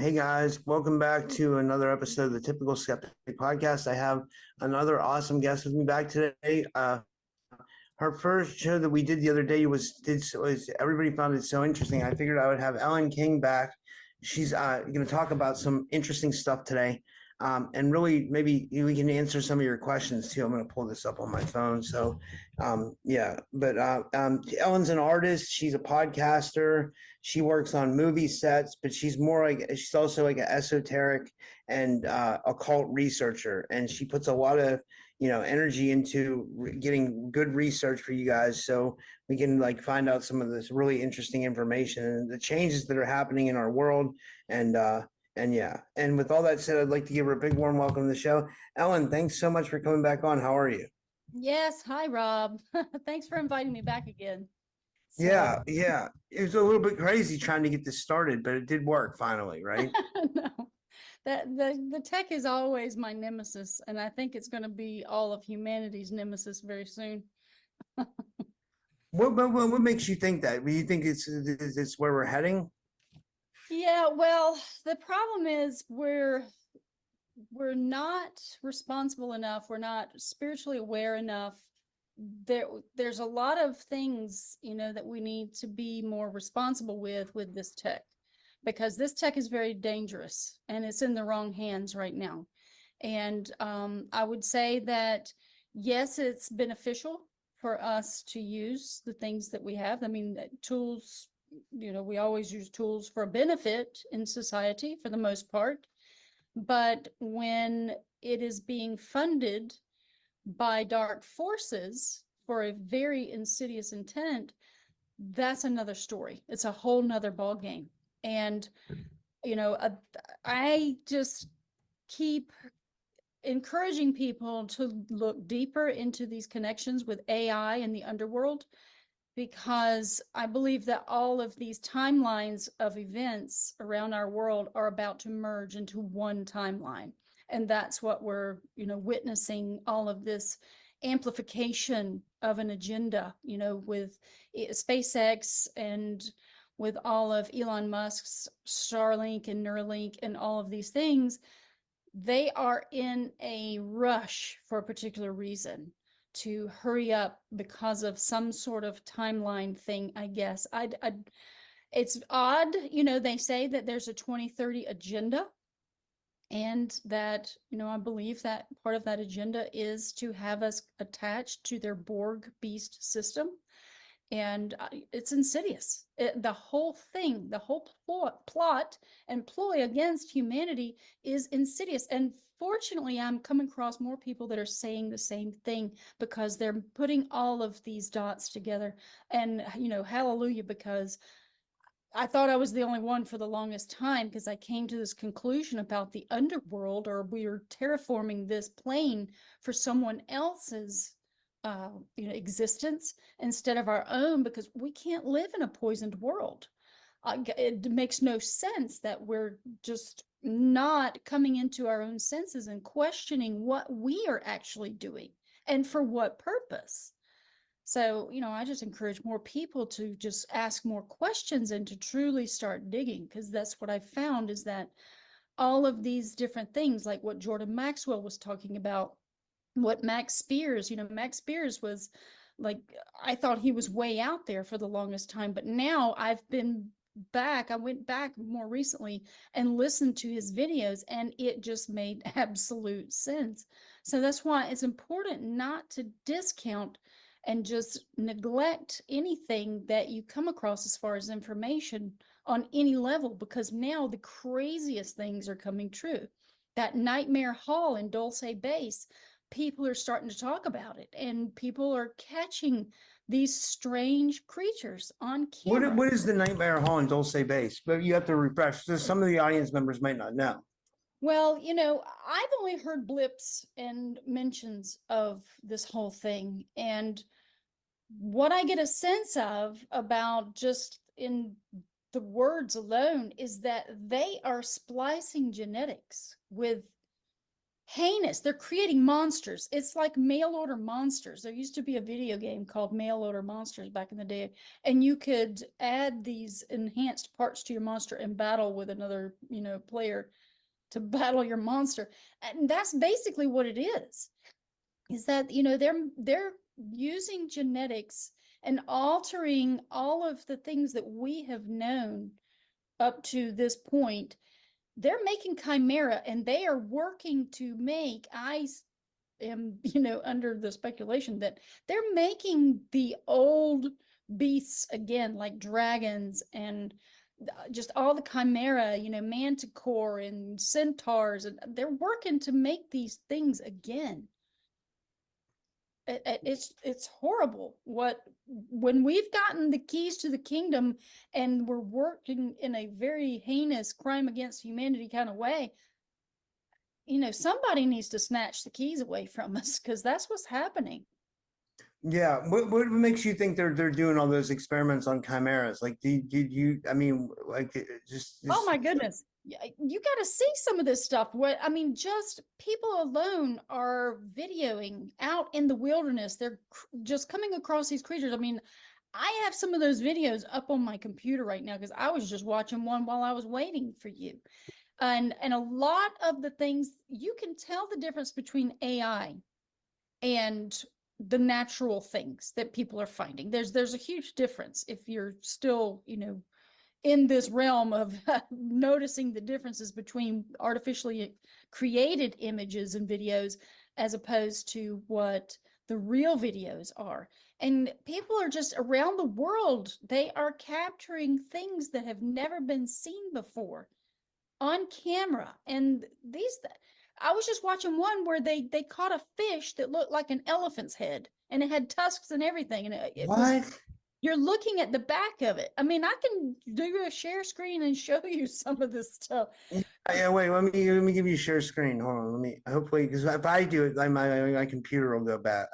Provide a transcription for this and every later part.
Hey guys, welcome back to another episode of the Typical Skeptic podcast. I have another awesome guest with me back today. Her first show that we did the other day was everybody found it so interesting. I figured I would have Ellen King back. She's going to talk about some interesting stuff today, and really maybe we can answer some of your questions too. I'm going to pull this up on my phone. So, yeah, but Ellen's an artist. She's a podcaster. She works on movie sets, but she's also like an esoteric and occult researcher, and she puts a lot of energy into getting good research for you guys so we can like find out some of this really interesting information and the changes that are happening in our world. And yeah, and with all that said, I'd like to give her a big warm welcome to the show. Ellen, thanks so much for coming back on. How are you? Yes, hi Rob. Thanks for inviting me back again. So, Yeah, it was a little bit crazy trying to get this started, but it did work finally, right? no, that the tech is always my nemesis, and I think it's going to be all of humanity's nemesis very soon. What makes you think that? Do you think it's where we're heading? Yeah, well, the problem is we're not responsible enough. We're not spiritually aware enough. There's a lot of things, that we need to be more responsible with this tech, because this tech is very dangerous and it's in the wrong hands right now. And I would say that yes, it's beneficial for us to use the things that we have. I mean, tools, we always use tools for benefit in society for the most part. But when it is being funded by dark forces for a very insidious intent, that's another story. It's a whole nother ball game. And, you know, uh, I just keep encouraging people to look deeper into these connections with AI and the underworld, because I believe that all of these timelines of events around our world are about to merge into one timeline. And that's what we're, witnessing, all of this amplification of an agenda, with SpaceX and with all of Elon Musk's Starlink and Neuralink and all of these things. They are in a rush for a particular reason, to hurry up because of some sort of timeline thing, I guess. It's odd, they say that there's a 2030 agenda, and that, I believe that part of that agenda is to have us attached to their Borg beast system. And it's insidious. The whole thing, the whole plot and ploy against humanity is insidious. And fortunately, I'm coming across more people that are saying the same thing, because they're putting all of these dots together. And, hallelujah, because I thought I was the only one for the longest time, because I came to this conclusion about the underworld, or we're terraforming this plane for someone else's existence instead of our own, because we can't live in a poisoned world. It makes no sense that we're just not coming into our own senses and questioning what we are actually doing and for what purpose. So, I just encourage more people to just ask more questions and to truly start digging, because that's what I found, is that all of these different things, like what Jordan Maxwell was talking about, what Max Spears was like, I thought he was way out there for the longest time, but now I went back more recently and listened to his videos, and it just made absolute sense. So that's why it's important not to discount and just neglect anything that you come across as far as information on any level, because now the craziest things are coming true. That nightmare hall in Dulce Base, people are starting to talk about it, and people are catching these strange creatures on What camera. what is the Nightmare Hall in Dulce Base? But you have to refresh. So some of the audience members might not know. Well, I've only heard blips and mentions of this whole thing. And what I get a sense of about just in the words alone is that they are splicing genetics with heinous. They're creating monsters. It's like mail order monsters. There used to be a video game called Mail Order Monsters back in the day, and you could add these enhanced parts to your monster and battle with another, player to battle your monster. And that's basically what it is that, they're using genetics and altering all of the things that we have known up to this point. They're making chimera, and they are working to make, I am, under the speculation that they're making the old beasts again, like dragons and just all the chimera, manticore and centaurs, and they're working to make these things again. It's horrible when we've gotten the keys to the kingdom and we're working in a very heinous crime against humanity kind of way. Somebody needs to snatch the keys away from us, because that's what's happening. Yeah, what makes you think they're doing all those experiments on chimeras? Like, did you? I mean, like, Oh my goodness. You got to see some of this stuff. Just people alone are videoing out in the wilderness. They're just coming across these creatures. I have some of those videos up on my computer right now because I was just watching one while I was waiting for you. And a lot of the things, you can tell the difference between AI and the natural things that people are finding. There's a huge difference if you're still, in this realm of noticing the differences between artificially created images and videos as opposed to what the real videos are. And people are just around the world, they are capturing things that have never been seen before on camera. And I was just watching one where they caught a fish that looked like an elephant's head, and it had tusks and everything, and it was, what? you're looking at the back of it. I can do a share screen and show you some of this stuff. Yeah, wait. Let me give you a share screen. Hold on. Hopefully, because if I do it, my computer will go bad.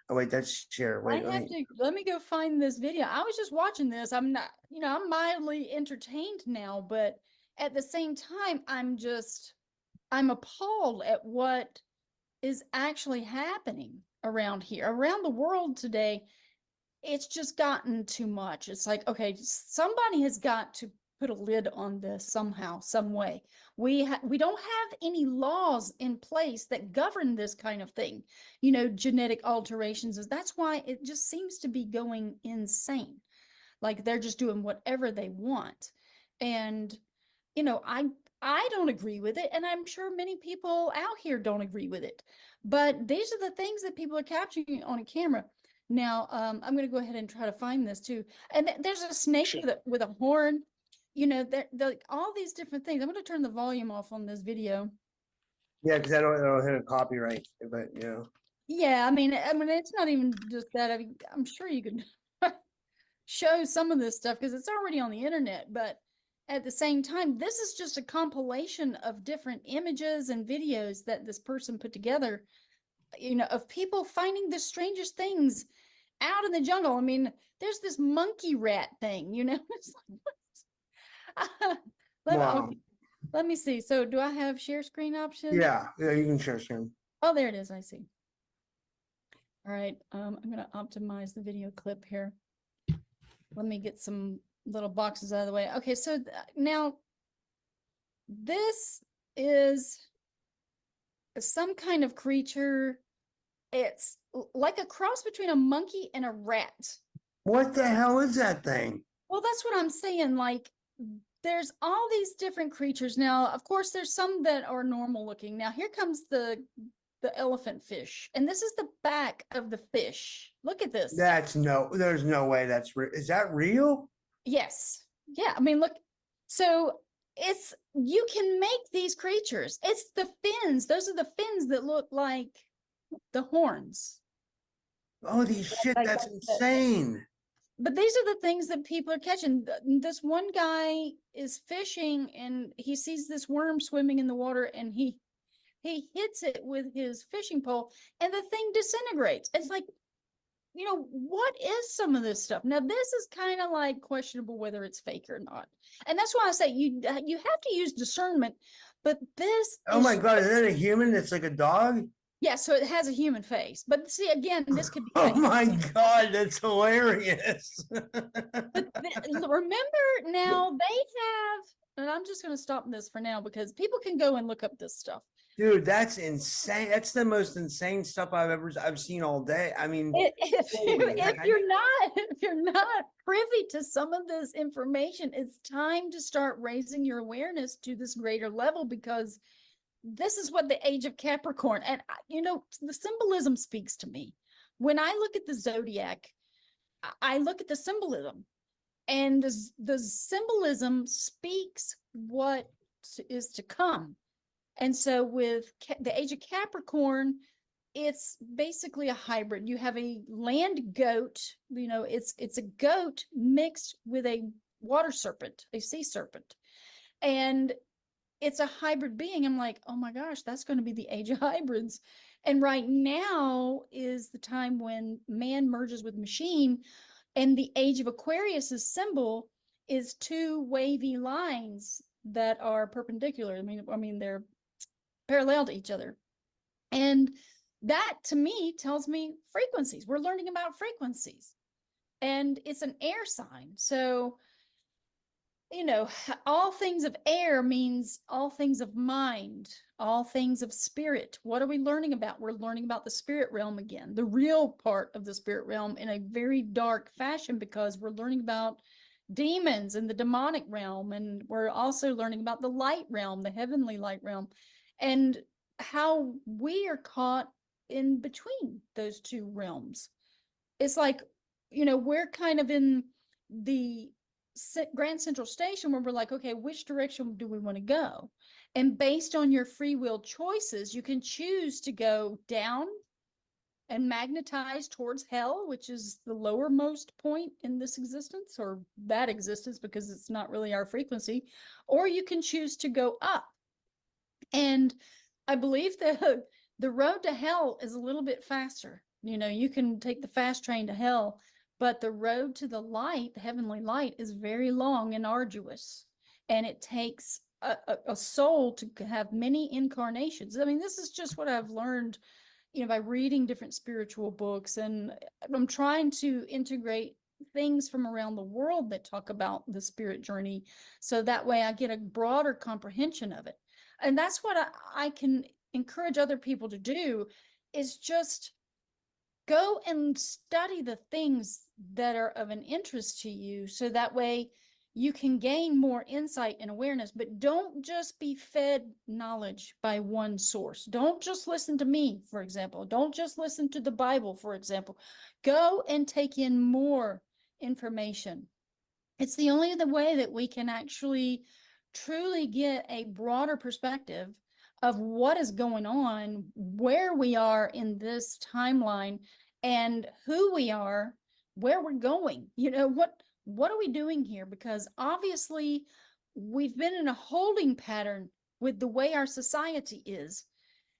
Oh wait, that's share. Wait, Let me go find this video. I was just watching this. I'm not, I'm mildly entertained now, but at the same time, I'm appalled at what is actually happening around here, around the world today. It's just gotten too much. It's like, okay, somebody has got to put a lid on this somehow, some way. We don't have any laws in place that govern this kind of thing, genetic alterations. That's why it just seems to be going insane. Like they're just doing whatever they want. And, I don't agree with it, and I'm sure many people out here don't agree with it. But these are the things that people are capturing on a camera. Now, I'm going to go ahead and try to find this too. And there's a snake with a horn. All these different things. I'm going to turn the volume off on this video. yeah, because that'll hit a copyright. But Yeah, it's not even just that. I'm sure you could show some of this stuff because it's already on the internet. But at the same time, this is just a compilation of different images and videos that this person put together, of people finding the strangest things out in the jungle. There's this monkey rat thing, It's like, wow. let me see. So do I have share screen option? Yeah, you can share screen. Oh, there it is. I see. All right. I'm going to optimize the video clip here. Let me get some little boxes out of the way. Okay. So now this is some kind of creature. It's like a cross between a monkey and a rat. What the hell is that thing? Well, that's what I'm saying. Like, there's all these different creatures. Now, of course, there's some that are normal looking. Now, here comes the elephant fish, and this is the back of the fish. Look at this. There's no way is that real? Yes. Yeah. Look. So you can make these creatures. It's the fins. Those are the fins that look like the horns. Holy shit, that's insane. But these are the things that people are catching. This one guy is fishing and he sees this worm swimming in the water, and he hits it with his fishing pole and the thing disintegrates. It's like, what is some of this stuff? Now, this is kind of like questionable whether it's fake or not. And that's why I say you have to use discernment, but this Oh my is, God, is that a human? It's like a dog? yeah, so it has a human face. But see, again, this could be Oh fake. my God, that's hilarious. But remember now they have, and I'm just going to stop this for now because people can go and look up this stuff. Dude, that's insane. That's the most insane stuff I've seen all day. I mean, holy heck, If you're not privy to some of this information, it's time to start raising your awareness to this greater level, because this is what the age of Capricorn, and the symbolism speaks to me. When I look at the zodiac, I look at the symbolism, and the symbolism speaks what is to come. And so with the age of Capricorn, it's basically a hybrid. You have a land goat, it's a goat mixed with a water serpent, a sea serpent. And it's a hybrid being. I'm like, oh my gosh, that's going to be the age of hybrids. And right now is the time when man merges with machine. And the age of Aquarius's symbol is two wavy lines that are perpendicular. I mean, they're parallel to each other. And that to me tells me frequencies. We're learning about frequencies. And it's an air sign. So, all things of air means all things of mind, all things of spirit. What are we learning about? We're learning about the spirit realm again, the real part of the spirit realm in a very dark fashion, because we're learning about demons and the demonic realm. And we're also learning about the light realm, the heavenly light realm, and how we are caught in between those two realms. It's like, we're kind of in the Grand Central Station where we're like, okay, which direction do we want to go? And based on your free will choices, you can choose to go down and magnetize towards hell, which is the lowermost point in this existence, or that existence, because it's not really our frequency, or you can choose to go up. And I believe that the road to hell is a little bit faster. You can take the fast train to hell, but the road to the light, the heavenly light, is very long and arduous. And it takes a soul to have many incarnations. I mean, this is just what I've learned, by reading different spiritual books. And I'm trying to integrate things from around the world that talk about the spirit journey, so that way I get a broader comprehension of it. And that's what I can encourage other people to do, is just go and study the things that are of an interest to you, so that way you can gain more insight and awareness. But don't just be fed knowledge by one source. Don't just listen to me, for example. Don't just listen to the Bible, for example. Go and take in more information. It's the only way that we can actually truly get a broader perspective of what is going on, where we are in this timeline, and who we are, where we're going. What are we doing here? Because obviously we've been in a holding pattern with the way our society is,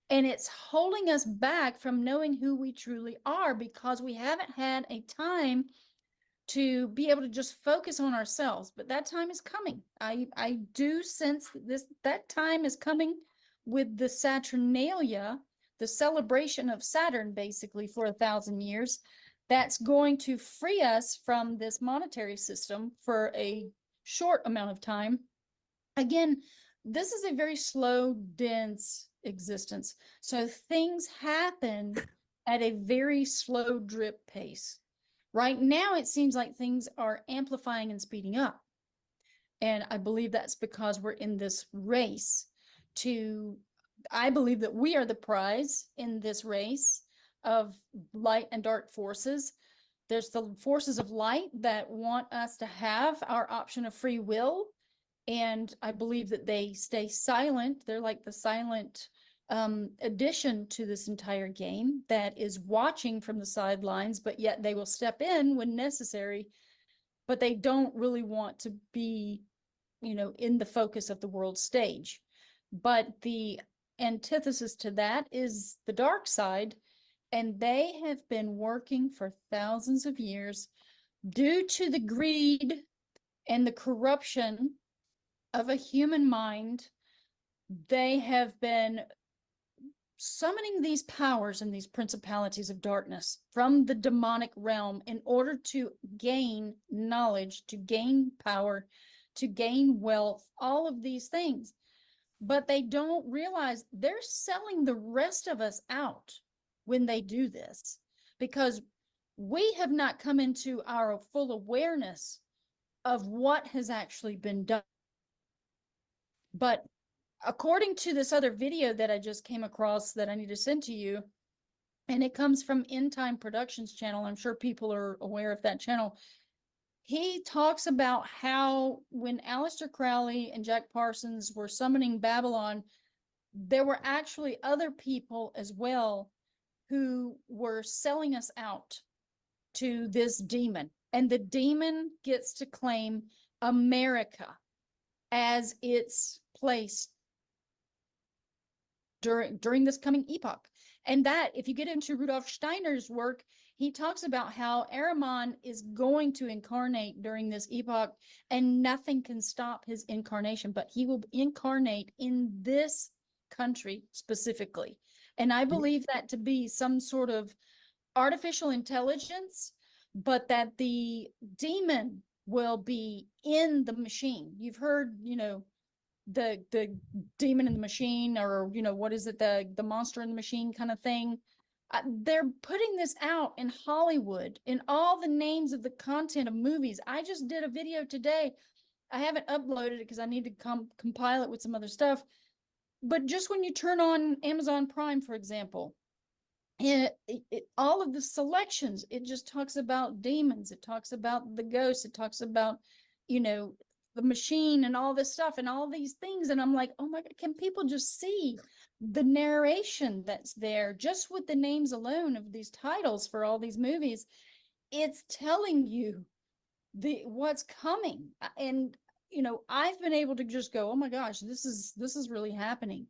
and it's holding us back from knowing who we truly are, because we haven't had a time to be able to just focus on ourselves. But that time is coming. I do sense that time is coming with the Saturnalia, the celebration of Saturn, basically for 1,000 years. That's going to free us from this monetary system for a short amount of time. Again, this is a very slow, dense existence. So things happen at a very slow drip pace. Right now, it seems like things are amplifying and speeding up. And I believe that's because we're in this race I believe that we are the prize in this race of light and dark forces. There's the forces of light that want us to have our option of free will. And I believe that they stay silent. They're like the silent addition to this entire game that is watching from the sidelines, but yet they will step in when necessary, but they don't really want to be, in the focus of the world stage. But the antithesis to that is the dark side, And they have been working for thousands of years due to the greed and the corruption of a human mind. They have been summoning these powers and these principalities of darkness from the demonic realm in order to gain knowledge, to gain power, to gain wealth, all of these things. But they don't realize they're selling the rest of us out when they do this, because we have not come into our full awareness of what has actually been done. But according to this other video that I just came across that I need to send to you, and it comes from End Time Productions channel. I'm sure people are aware of that channel. He talks about how when Aleister Crowley and Jack Parsons were summoning Babylon, there were actually other people as well who were selling us out to this demon. And the demon gets to claim America as its place during this coming epoch. And that, if you get into Rudolf Steiner's work, he talks about how Ahriman is going to incarnate during this epoch, and nothing can stop his incarnation, but he will incarnate in this country specifically. And I believe that to be some sort of artificial intelligence, but that the demon will be in the machine. You've heard, the demon in the machine, or what is it, the monster in the machine kind of thing. They're putting this out in Hollywood in all the names of the content of movies. I just did a video today. I haven't uploaded it because I need to compile it with some other stuff. But just when you turn on Amazon Prime, for example, all of the selections, it just talks about demons. It talks about the ghosts. It talks about, the machine and all this stuff and all these things. And I'm like, oh my God, can people just see the narration that's there just with the names alone of these titles for all these movies? It's telling you what's coming. And, I've been able to just go, oh my gosh, this is really happening.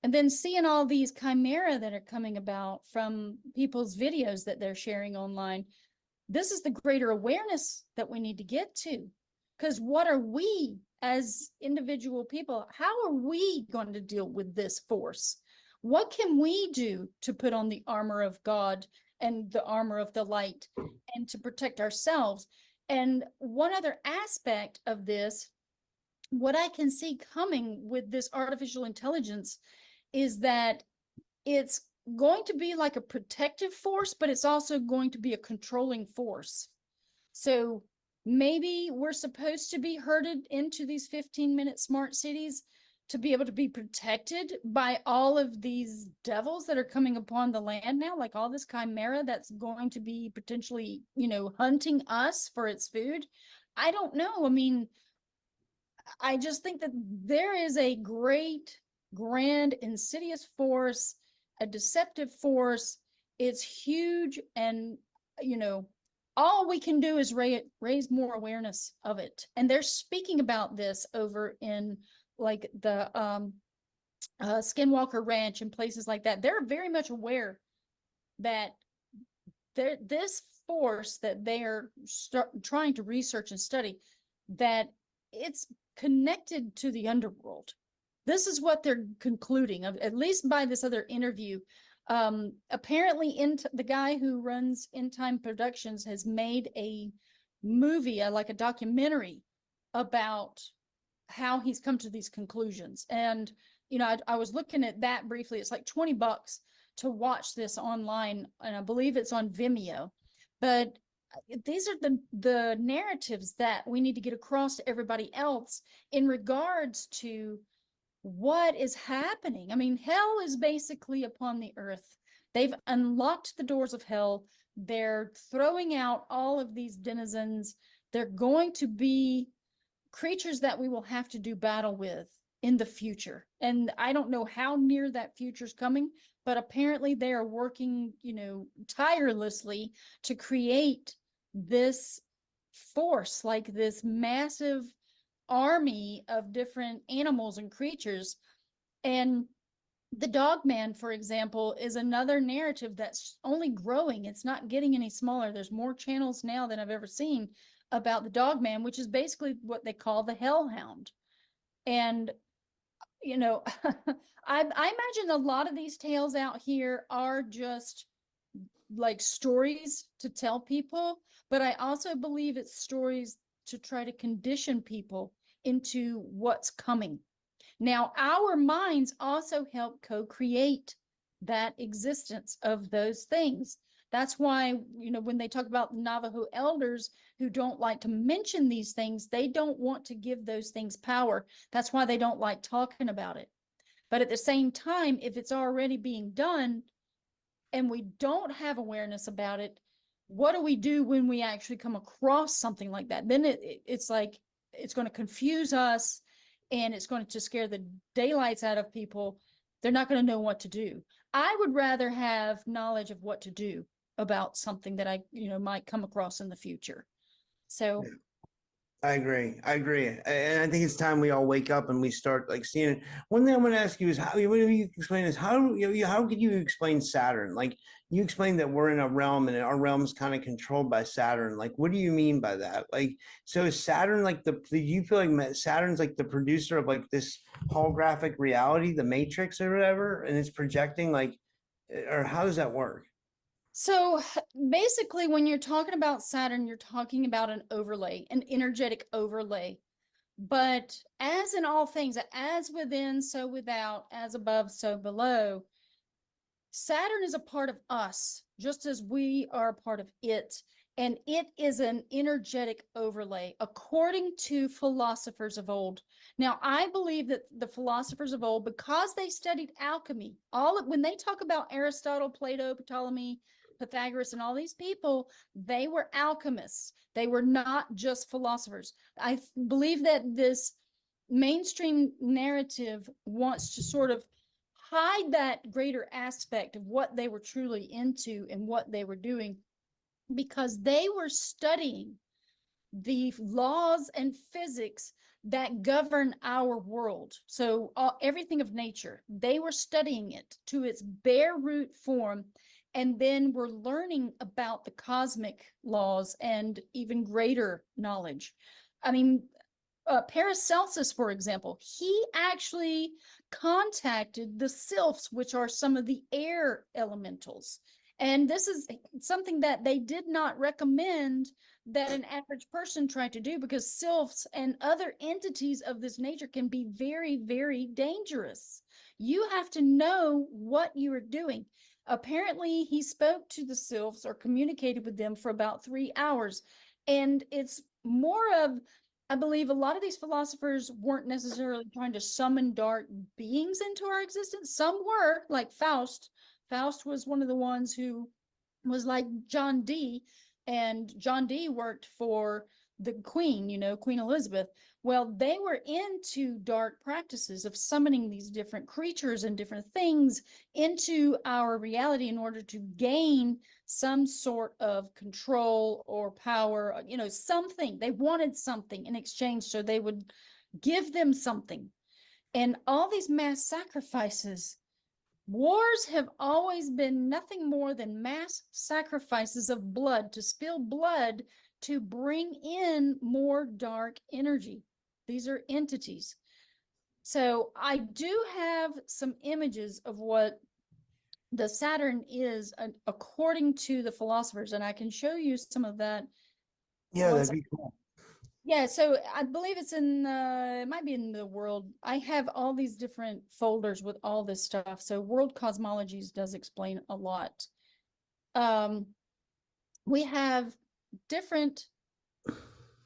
And then seeing all these chimera that are coming about from people's videos that they're sharing online, this is the greater awareness that we need to get to. Because what are we as individual people? How are we going to deal with this force? What can we do to put on the armor of God and the armor of the light and to protect ourselves? And one other aspect of this, what I can see coming with this artificial intelligence, is that it's going to be like a protective force, but it's also going to be a controlling force. So maybe we're supposed to be herded into these 15-minute smart cities to be able to be protected by all of these devils that are coming upon the land now, like all this chimera that's going to be potentially, hunting us for its food. I don't know. I mean, I just think that there is a great, grand, insidious force, a deceptive force. It's huge. And, all we can do is raise more awareness of it. And they're speaking about this over in like the Skinwalker Ranch and places like that. They're very much aware that this force that they are trying to research and study, that it's connected to the underworld. This is what they're concluding, at least by this other interview. Apparently, the guy who runs End Time Productions has made a movie, like a documentary, about how he's come to these conclusions. And I was looking at that briefly. It's like $20 to watch this online, and I believe it's on Vimeo. But these are the narratives that we need to get across to everybody else in regards to what is happening. I mean, hell is basically upon the earth. They've unlocked the doors of hell. They're throwing out all of these denizens. They're going to be creatures that we will have to do battle with in the future. And I don't know how near that future's coming, but apparently they are working, tirelessly to create this force, like this massive army of different animals and creatures. And The dog man, for example, is another narrative that's only growing. It's not getting any smaller. There's more channels now than I've ever seen about the dog man, which is basically what they call the hellhound. And, you know, I imagine a lot of these tales out here are just like stories to tell people, but I also believe it's stories to try to condition people into what's coming. Now, our minds also help co-create that existence of those things. That's why, you know, when they talk about Navajo elders who don't like to mention these things, they don't want to give those things power. That's why they don't like talking about it. But at the same time, if it's already being done and we don't have awareness about it, what do we do when we actually come across something like that? Then it's like it's going to confuse us, and it's going to scare the daylights out of people. They're not going to know what to do. I would rather have knowledge of what to do about something that I, you know, might come across in the future. So I agree. I agree. And I think it's time we all wake up and we start like seeing it. One thing I'm going to ask you is how you explain is how how could you explain Saturn? Like you explained that we're in a realm and our realm is kind of controlled by Saturn. Like what do you mean by that? Like so is Saturn like do you feel like Saturn's like the producer of like this holographic reality, the Matrix or whatever, and it's projecting like or how does that work? So basically, when you're talking about Saturn, you're talking about an overlay, an energetic overlay. But as in all things, as within, so without, as above, so below, Saturn is a part of us, just as we are a part of it. And it is an energetic overlay, according to philosophers of old. Now, I believe that the philosophers of old, because they studied alchemy, when they talk about Aristotle, Plato, Ptolemy, Pythagoras, and all these people, they were alchemists. They were not just philosophers. I believe that this mainstream narrative wants to sort of hide that greater aspect of what they were truly into and what they were doing, because they were studying the laws and physics that govern our world. So everything of nature, they were studying it to its bare root form, and then we're learning about the cosmic laws and even greater knowledge. I mean, Paracelsus, for example, he actually contacted the sylphs, which are some of the air elementals. And this is something that they did not recommend that an average person try to do, because sylphs and other entities of this nature can be very, very dangerous. You have to know what you are doing. Apparently, he spoke to the sylphs or communicated with them for about 3 hours. And it's more of, I believe a lot of these philosophers weren't necessarily trying to summon dark beings into our existence. Some were, like Faust. Faust was one of the ones who was like John Dee, and John Dee worked for the Queen, you know, Queen Elizabeth. Well, they were into dark practices of summoning these different creatures and different things into our reality in order to gain some sort of control or power, you know, something. They wanted something in exchange, so they would give them something. And all these mass sacrifices, wars have always been nothing more than mass sacrifices of blood, to spill blood to bring in more dark energy. These are entities. So I do have some images of what the Saturn is, according to the philosophers, and I can show you some of that. Yeah, that'd be cool. Yeah, so I believe it's in it might be in the world. I have all these different folders with all this stuff. So World Cosmologies does explain a lot. We have different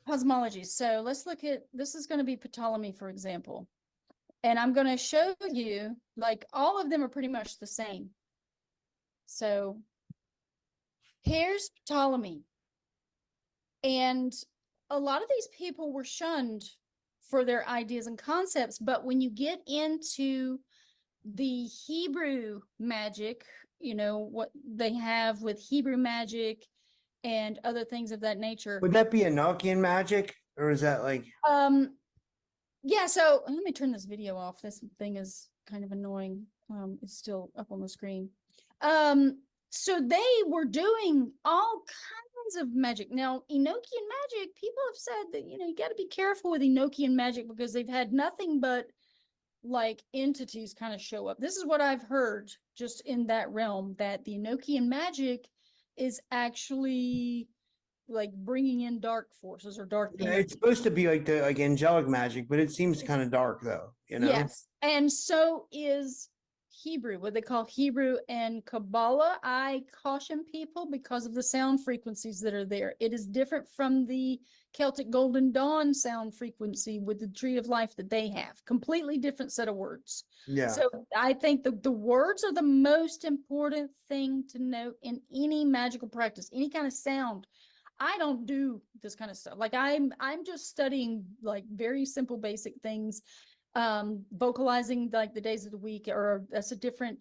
cosmologies. So let's look at, this is going to be Ptolemy, for example. And I'm going to show you, like, all of them are pretty much the same. So here's Ptolemy. And a lot of these people were shunned for their ideas and concepts, but when you get into the Hebrew magic, you know, what they have with Hebrew magic and other things of that nature. Would that be Enochian magic or is that like Yeah, so let me turn this video off. This thing is kind of annoying. It's still up on the screen. So they were doing all kinds of magic. Now, Enochian magic, people have said that, you got to be careful with Enochian magic because they've had nothing but like entities kind of show up. This is what I've heard just in that realm, that the Enochian magic is actually like bringing in dark forces or dark Yeah, energy. it's supposed to be like the angelic magic, but it seems kind of dark though, Yes. And so is Hebrew, what they call Hebrew and Kabbalah. I caution people because of the sound frequencies that are there. It is different from the Celtic Golden Dawn sound frequency with the tree of life that they have. Completely different set of words. Yeah. So I think the words are the most important thing to note in any magical practice, any kind of sound. I don't do this kind of stuff. Like I'm just studying like very simple basic things, vocalizing like the days of the week, or that's a different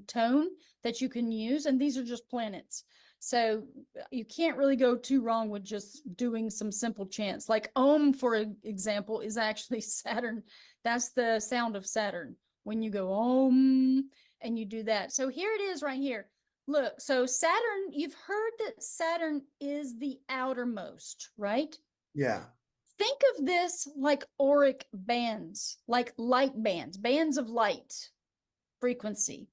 tone that you can use, and these are just planets, so you can't really go too wrong with just doing some simple chants. Like Om, for example, is actually Saturn. That's the sound of Saturn when you go Om and you do that. So here it is right here. Look, so Saturn, you've heard that Saturn is the outermost, right? Yeah. Think of this like auric bands, like light bands, bands of light frequency.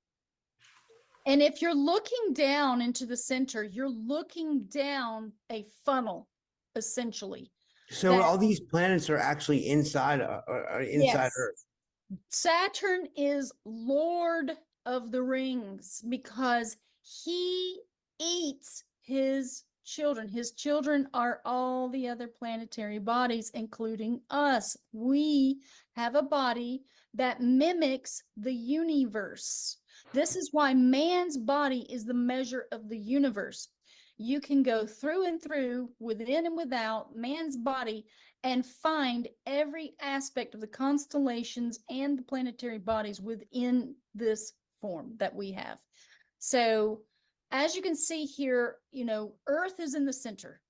And if you're looking down into the center, you're looking down a funnel, essentially. So all these planets are actually inside Yes. Earth. Saturn is Lord of the Rings because he eats his children. His children are all the other planetary bodies, including us. We have a body that mimics the universe. This is why man's body is the measure of the universe. You can go through and through, within and without man's body, and find every aspect of the constellations and the planetary bodies within this form that we have. So as you can see here, Earth is in the center.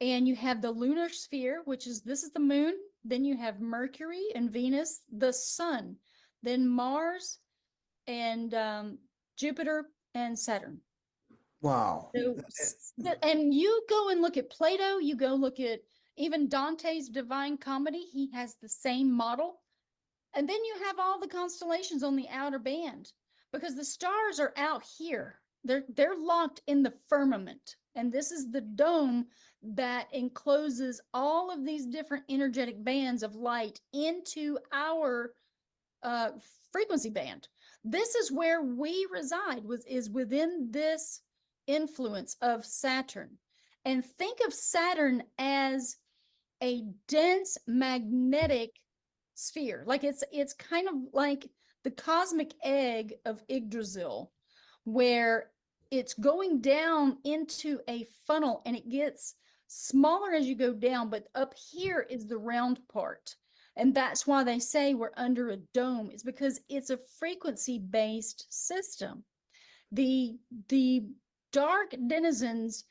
And you have the lunar sphere, which is, this is the moon. Then you have Mercury and Venus, the sun, then Mars and Jupiter and Saturn. Wow. So, and you go and look at Plato, you go look at even Dante's Divine Comedy, he has the same model. And then you have all the constellations on the outer band, because the stars are out here. They're locked in the firmament. And this is the dome that encloses all of these different energetic bands of light into our frequency band. This is where we reside, is within this influence of Saturn. And think of Saturn as a dense magnetic sphere. Like it's kind of like the cosmic egg of Yggdrasil, where it's going down into a funnel and it gets smaller as you go down, but up here is the round part. And that's why they say we're under a dome, is because it's a frequency-based system. The dark denizens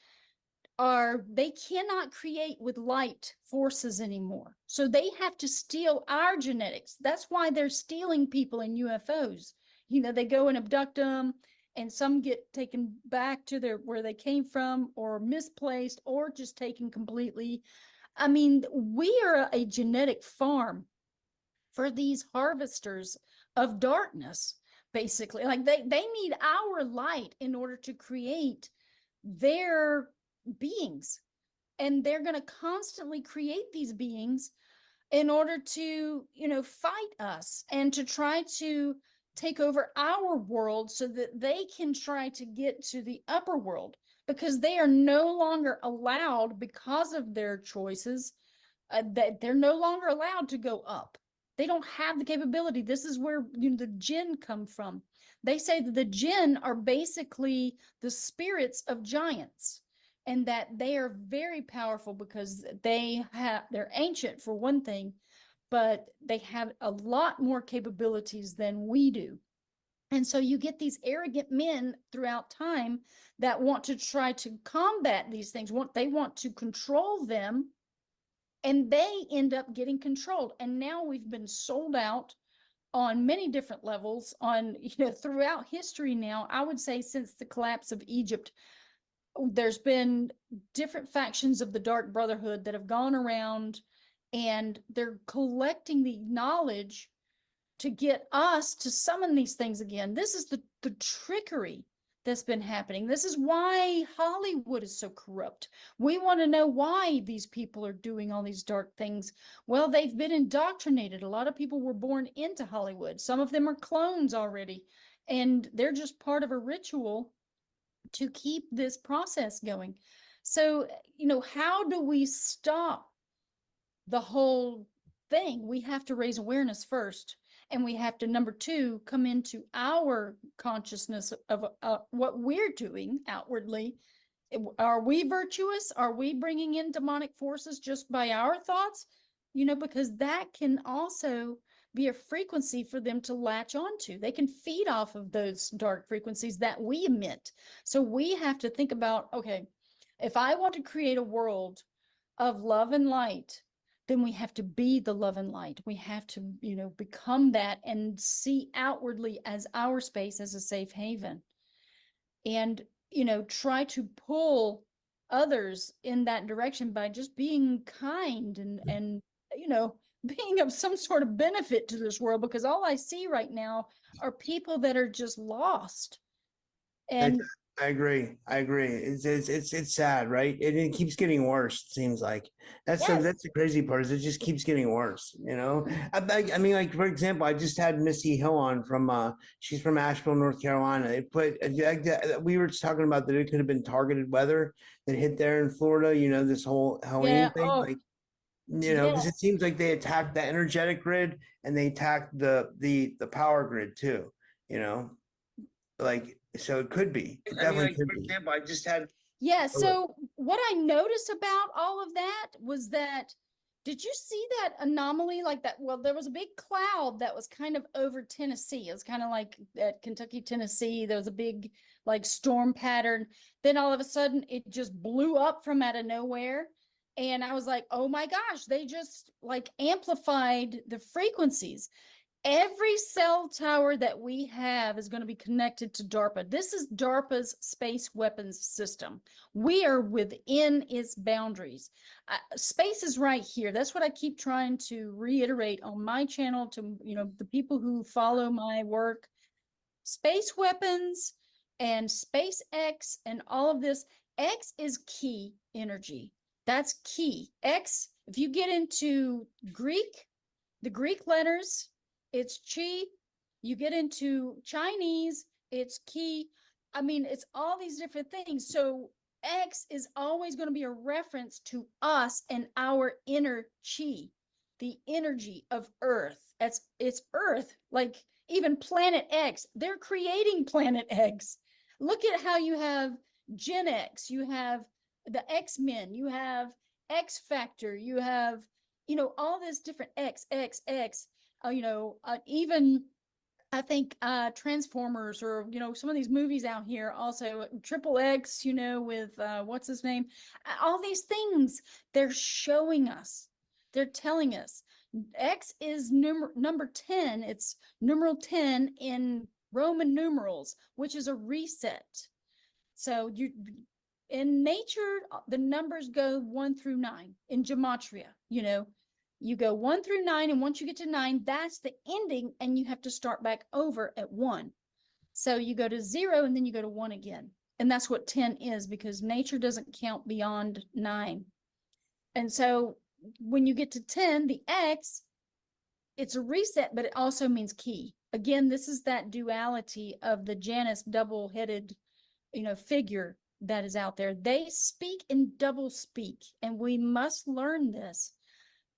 they cannot create with light forces anymore. So they have to steal our genetics. That's why they're stealing people in UFOs. They go and abduct them, and some get taken back to where they came from, or misplaced, or just taken completely. I mean, we are a genetic farm for these harvesters of darkness, basically. Like they need our light in order to create their beings, and they're going to constantly create these beings in order to fight us and to try to take over our world so that they can try to get to the upper world, because they are no longer allowed, because of their choices, that they're no longer allowed to go up. They don't have the capability. This is where the jinn come from. They say that the jinn are basically the spirits of giants, and that they are very powerful because they're ancient, for one thing, but they have a lot more capabilities than we do. And so you get these arrogant men throughout time that want to try to combat these things. They want to control them, and they end up getting controlled. And now we've been sold out on many different levels on, throughout history now. I would say since the collapse of Egypt, there's been different factions of the Dark Brotherhood that have gone around and they're collecting the knowledge to get us to summon these things again. This is the trickery that's been happening. This is why Hollywood is so corrupt. We want to know why these people are doing all these dark things. Well, they've been indoctrinated. A lot of people were born into Hollywood. Some of them are clones already, and they're just part of a ritual to keep this process going. So, how do we stop the whole thing? We have to raise awareness first. And we have to, number two, come into our consciousness of what we're doing outwardly. Are we virtuous? Are we bringing in demonic forces just by our thoughts? Because that can also be a frequency for them to latch onto. They can feed off of those dark frequencies that we emit. So we have to think about, okay, if I want to create a world of love and light, then we have to be the love and light. We have to, become that and see outwardly as our space as a safe haven. And, try to pull others in that direction by just being kind and being of some sort of benefit to this world, because all I see right now are people that are just lost. And I agree. It's sad, right? It keeps getting worse. It seems like yes, that's the crazy part is it just keeps getting worse. I mean, like for example, I just had Missy Hill on from she's from Asheville, North Carolina. It put we were just talking about that it could have been targeted weather that hit there in Florida. This whole yeah, Halloween thing, oh, like yeah. because it seems like they attacked the energetic grid and they attacked the power grid too. You know, like so it could be. It definitely could be. For example, I just had Yeah, so what I noticed about all of that was that, did you see that anomaly like that? Well, there was a big cloud that was kind of over Tennessee. It was kind of like at Kentucky, Tennessee. There was a big like storm pattern. Then all of a sudden it just blew up from out of nowhere. And I was like, oh my gosh, they just like amplified the frequencies. Every cell tower that we have is going to be connected to DARPA. This is DARPA's space weapons system. We are within its boundaries. Space is right here. That's what I keep trying to reiterate on my channel to, the people who follow my work. Space weapons and SpaceX and all of this. X is key energy. That's key. X, if you get into Greek, the Greek letters, it's chi. You get into Chinese, it's ki. I mean, it's all these different things. So X is always going to be a reference to us and our inner chi, the energy of Earth. It's Earth. Like even Planet X, they're creating Planet X. Look at how you have Gen X, you have the X-Men, you have X Factor, you have, all this different X, even I think Transformers or some of these movies out here also Triple X, with what's his name, all these things they're showing us, they're telling us X is number 10. It's numeral 10 in Roman numerals, which is a reset. So in nature, the numbers go 1 through 9 in gematria. You go 1 through 9, and once you get to 9, that's the ending, and you have to start back over at 1. So you go to 0, and then you go to 1 again. And that's what 10 is, because nature doesn't count beyond 9. And so when you get to 10, the X, it's a reset, but it also means key. Again, this is that duality of the Janus double-headed, figure that is out there. They speak in double speak, and we must learn this.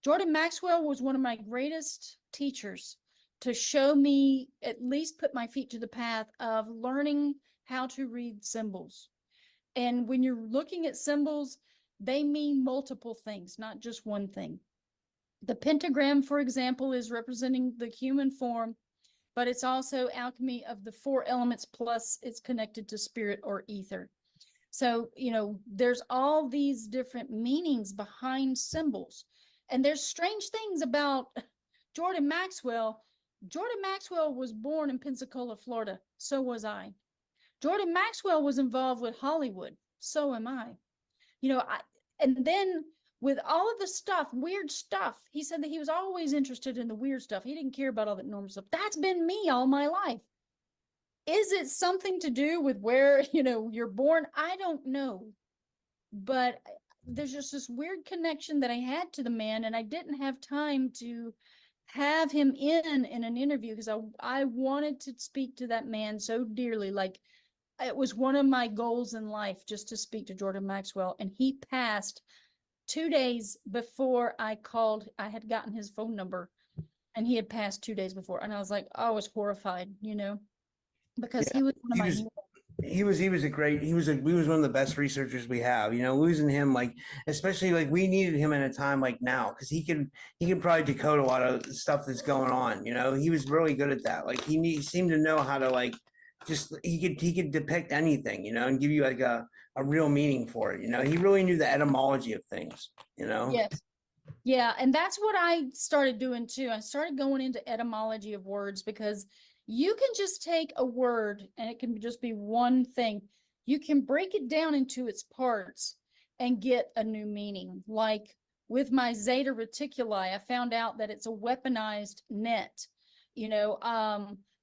Jordan Maxwell was one of my greatest teachers to show me, at least put my feet to the path of learning how to read symbols. And when you're looking at symbols, they mean multiple things, not just one thing. The pentagram, for example, is representing the human form, but it's also alchemy of the 4 elements, plus it's connected to spirit or ether. So, there's all these different meanings behind symbols. And there's strange things about Jordan Maxwell. Jordan Maxwell was born in Pensacola, Florida. So was I. Jordan Maxwell was involved with Hollywood. So am I. And then with all of the stuff, weird stuff, he said that he was always interested in the weird stuff. He didn't care about all that normal stuff. That's been me all my life. Is it something to do with where, you're born? I don't know. But there's just this weird connection that I had to the man, and I didn't have time to have him in an interview because I wanted to speak to that man so dearly. Like, it was one of my goals in life just to speak to Jordan Maxwell, and he passed 2 days before I called. I had gotten his phone number, and he had passed 2 days before, and I was like, I was horrified, because Yeah, he was one of he my was he was a great he was one of the best researchers we have. Losing him, like, especially like we needed him in a time like now, because he could probably decode a lot of stuff that's going on. He was really good at that. Like he seemed to know how to, like, just he could depict anything, and give you like a real meaning for it. He really knew the etymology of things. Yes. Yeah, and that's what I started doing too. I started going into etymology of words because you can just take a word and it can just be one thing. You can break it down into its parts and get a new meaning. Like with my Zeta Reticuli, I found out that it's a weaponized net.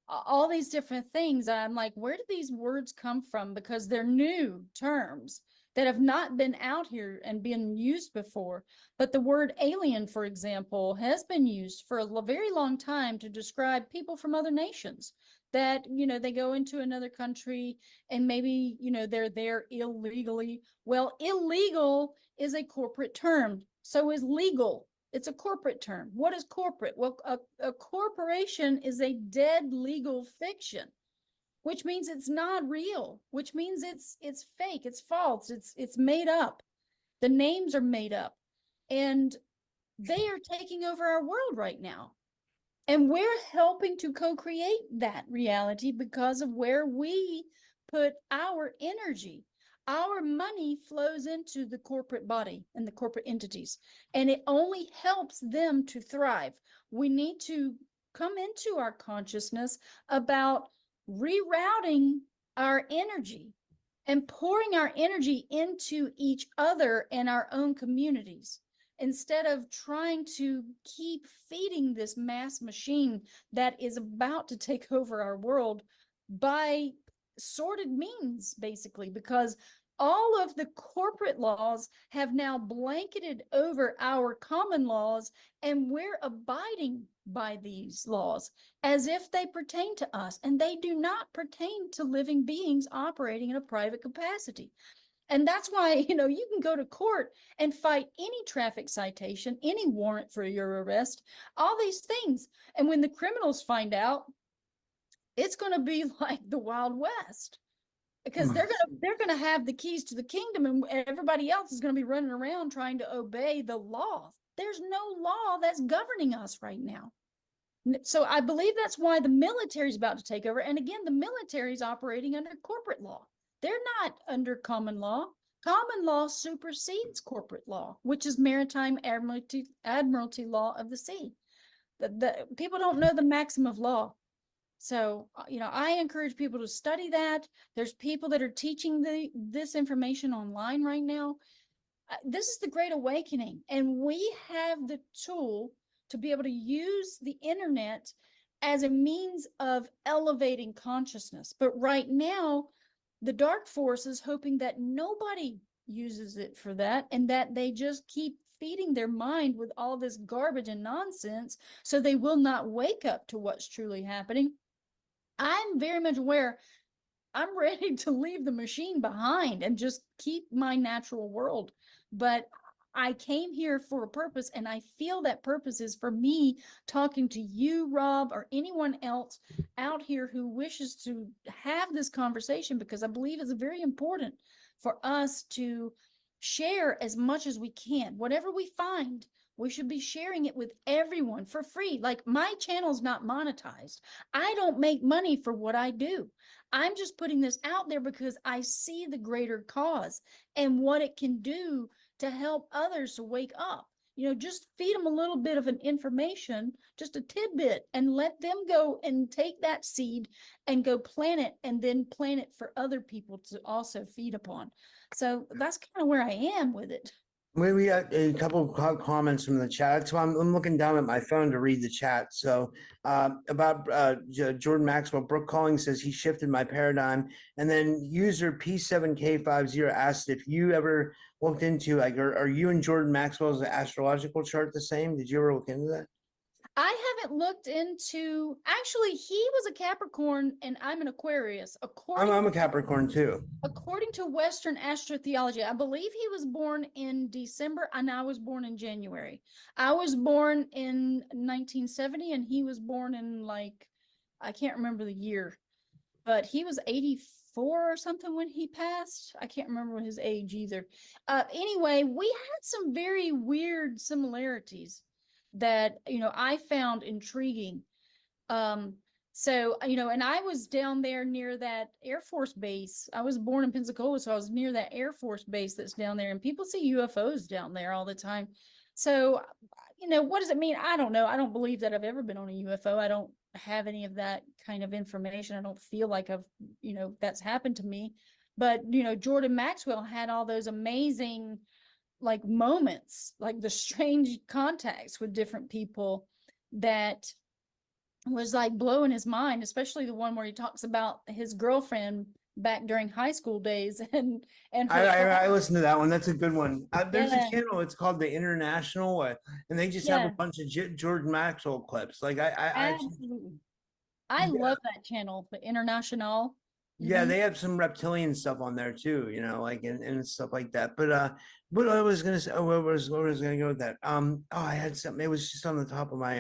All these different things. I'm like, where did these words come from? Because they're new terms that have not been out here and been used before. But the word alien, for example, has been used for a very long time to describe people from other nations that, they go into another country and maybe, they're there illegally. Well, illegal is a corporate term. So is legal. It's a corporate term. What is corporate? Well, a corporation is a dead legal fiction, which means it's not real, which means it's fake, it's false, it's made up. The names are made up, and they are taking over our world right now. And we're helping to co-create that reality because of where we put our energy. Our money flows into the corporate body and the corporate entities, and it only helps them to thrive. We need to come into our consciousness about rerouting our energy and pouring our energy into each other and our own communities instead of trying to keep feeding this mass machine that is about to take over our world by sordid means, basically, because all of the corporate laws have now blanketed over our common laws, and we're abiding by these laws as if they pertain to us, and they do not pertain to living beings operating in a private capacity. And that's why, you can go to court and fight any traffic citation, any warrant for your arrest, all these things. And when the criminals find out, it's going to be like the Wild West, because they're going to have the keys to the kingdom, and everybody else is going to be running around trying to obey the law. There's no law that's governing us right now. So I believe that's why the military is about to take over. And again, the military is operating under corporate law. They're not under common law. Common law supersedes corporate law, which is maritime admiralty law of the sea. The people don't know the maxim of law. So, I encourage people to study that. There's people that are teaching this information online right now. This is the Great Awakening, and we have the tool to be able to use the internet as a means of elevating consciousness. But right now, the dark force is hoping that nobody uses it for that, and that they just keep feeding their mind with all this garbage and nonsense, so they will not wake up to what's truly happening. I'm very much aware I'm ready to leave the machine behind and just keep my natural world. But I came here for a purpose, and I feel that purpose is for me talking to you, Rob, or anyone else out here who wishes to have this conversation, because I believe it's very important for us to share as much as we can. Whatever we find, we should be sharing it with everyone for free. Like, my channel's not monetized. I don't make money for what I do. I'm just putting this out there because I see the greater cause and what it can do to help others to wake up. just feed them a little bit of an information, just a tidbit, and let them go and take that seed and go plant it, and then plant it for other people to also feed upon. So that's kind of where I am with it. We got a couple of comments from the chat. So I'm looking down at my phone to read the chat. So about Jordan Maxwell, Brooke Calling says he shifted my paradigm. And then user P7K50 asked if you ever looked into, like, are you and Jordan Maxwell's astrological chart the same? Did you ever look into that? I haven't looked into, actually, he was a Capricorn and I'm an Aquarius. I'm a Capricorn too. According to Western astrotheology, I believe he was born in December and I was born in January. I was born in 1970 and he was born in, like, I can't remember the year, but he was 84 or something when he passed. I can't remember his age either. Anyway, we had some very weird similarities that, I found intriguing. And I was down there near that Air Force base. I was born in Pensacola, so I was near that Air Force base that's down there, and people see UFOs down there all the time. So, what does it mean? I don't know. I don't believe that I've ever been on a UFO. I don't have any of that kind of information. I don't feel like that's happened to me. But, Jordan Maxwell had all those amazing, like, moments, like the strange contacts with different people that was like blowing his mind, especially the one where he talks about his girlfriend back during high school days and her. I listened to that one. That's a good one. There's a Yeah, channel. It's called the International, and they just have a yeah, bunch of Jordan Maxwell clips. Like I actually, absolutely. I yeah, love that channel, the International. yeah, Hmm. they have some reptilian stuff on there too. Like and stuff like that. What I was gonna say, what was gonna go with that? Oh, I had something. It was just on the top of my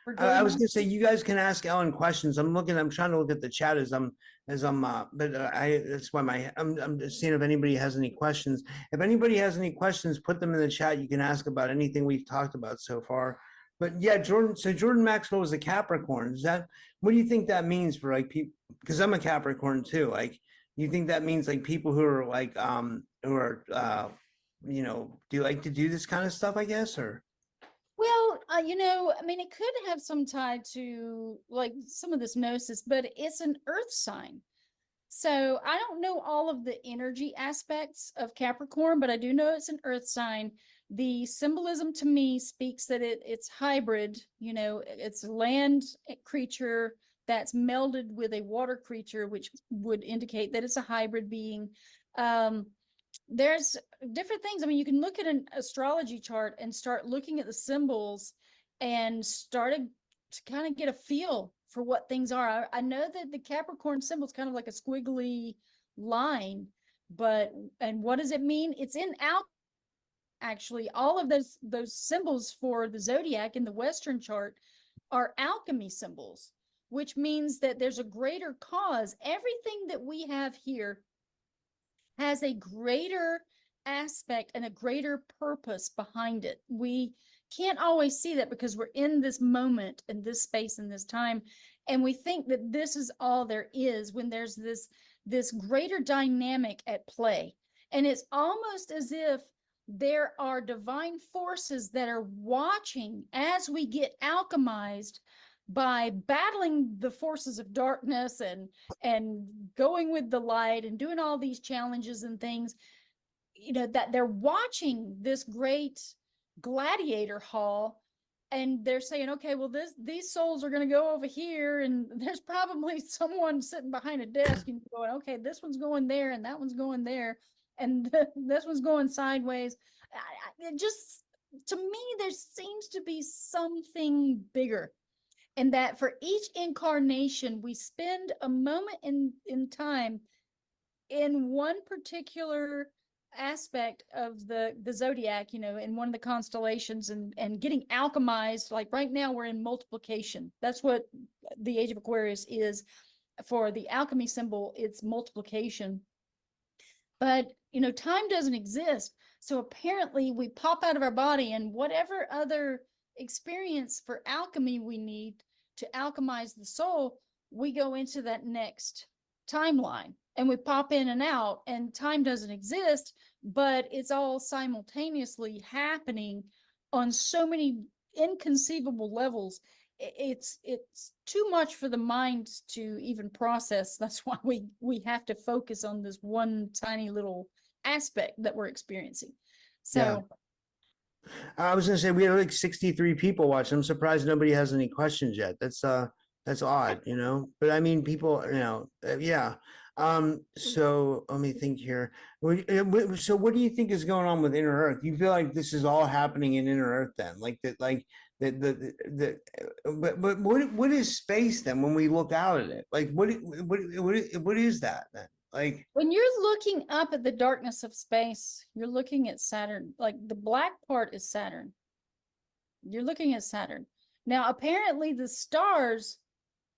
For I Jordan was gonna say Maxwell. you guys can ask Ellen questions. I'm trying to look at the chat as I'm but I that's why I'm just seeing if anybody has any questions. If anybody has any questions, put them in the chat. You can ask about anything we've talked about so far. But yeah, Jordan Maxwell was a Capricorn. Is that what do you think that means for, like, people? Because I'm a Capricorn too. Like, you think that means, like, people who are like who are do you like to do this kind of stuff, I guess, or Well, I mean, it could have some tie to like some of this gnosis, but it's an earth sign. So I don't know all of the energy aspects of Capricorn, but I do know it's an earth sign. The symbolism to me speaks that it's hybrid, it's a land creature that's melded with a water creature, which would indicate that it's a hybrid being. Um, there's different things. I mean, you can look at an astrology chart and start looking at the symbols and started to kind of get a feel for what things are. I know that the Capricorn symbol is kind of like a squiggly line, and what does it mean? It's in actually all of those symbols for the zodiac in the Western chart are alchemy symbols, which means that there's a greater cause. Everything that we have here has a greater aspect and a greater purpose behind it. We can't always see that because we're in this moment and this space and this time, and we think that this is all there is when there's this greater dynamic at play. And it's almost as if there are divine forces that are watching as we get alchemized by battling the forces of darkness and going with the light and doing all these challenges and things, that they're watching this great gladiator hall, and they're saying, okay, well, these souls are going to go over here, and there's probably someone sitting behind a desk and going, okay, this one's going there and that one's going there, and this one's going sideways. It just, to me, there seems to be something bigger, and that for each incarnation we spend a moment in time in one particular aspect of the zodiac, in one of the constellations, and getting alchemized. Like right now we're in multiplication. That's what the age of Aquarius is. For the alchemy symbol, it's multiplication. But time doesn't exist, so apparently we pop out of our body, and whatever other experience for alchemy we need to alchemize the soul, we go into that next timeline, and we pop in and out, and time doesn't exist, but it's all simultaneously happening on so many inconceivable levels. It's too much for the mind to even process. That's why we have to focus on this one tiny little aspect that we're experiencing. Yeah. So I was gonna say we had like 63 people watching. I'm surprised nobody has any questions yet. That's odd, you know. But I mean, people, you know, yeah. So let me think here. So what do you think is going on with Inner Earth? You feel like this is all happening in Inner Earth then? Like that, like but what is space then when we look out at it? Like what is that then? Like when you're looking up at the darkness of space, you're looking at Saturn. Like the black part is Saturn. You're looking at Saturn. Now, apparently the stars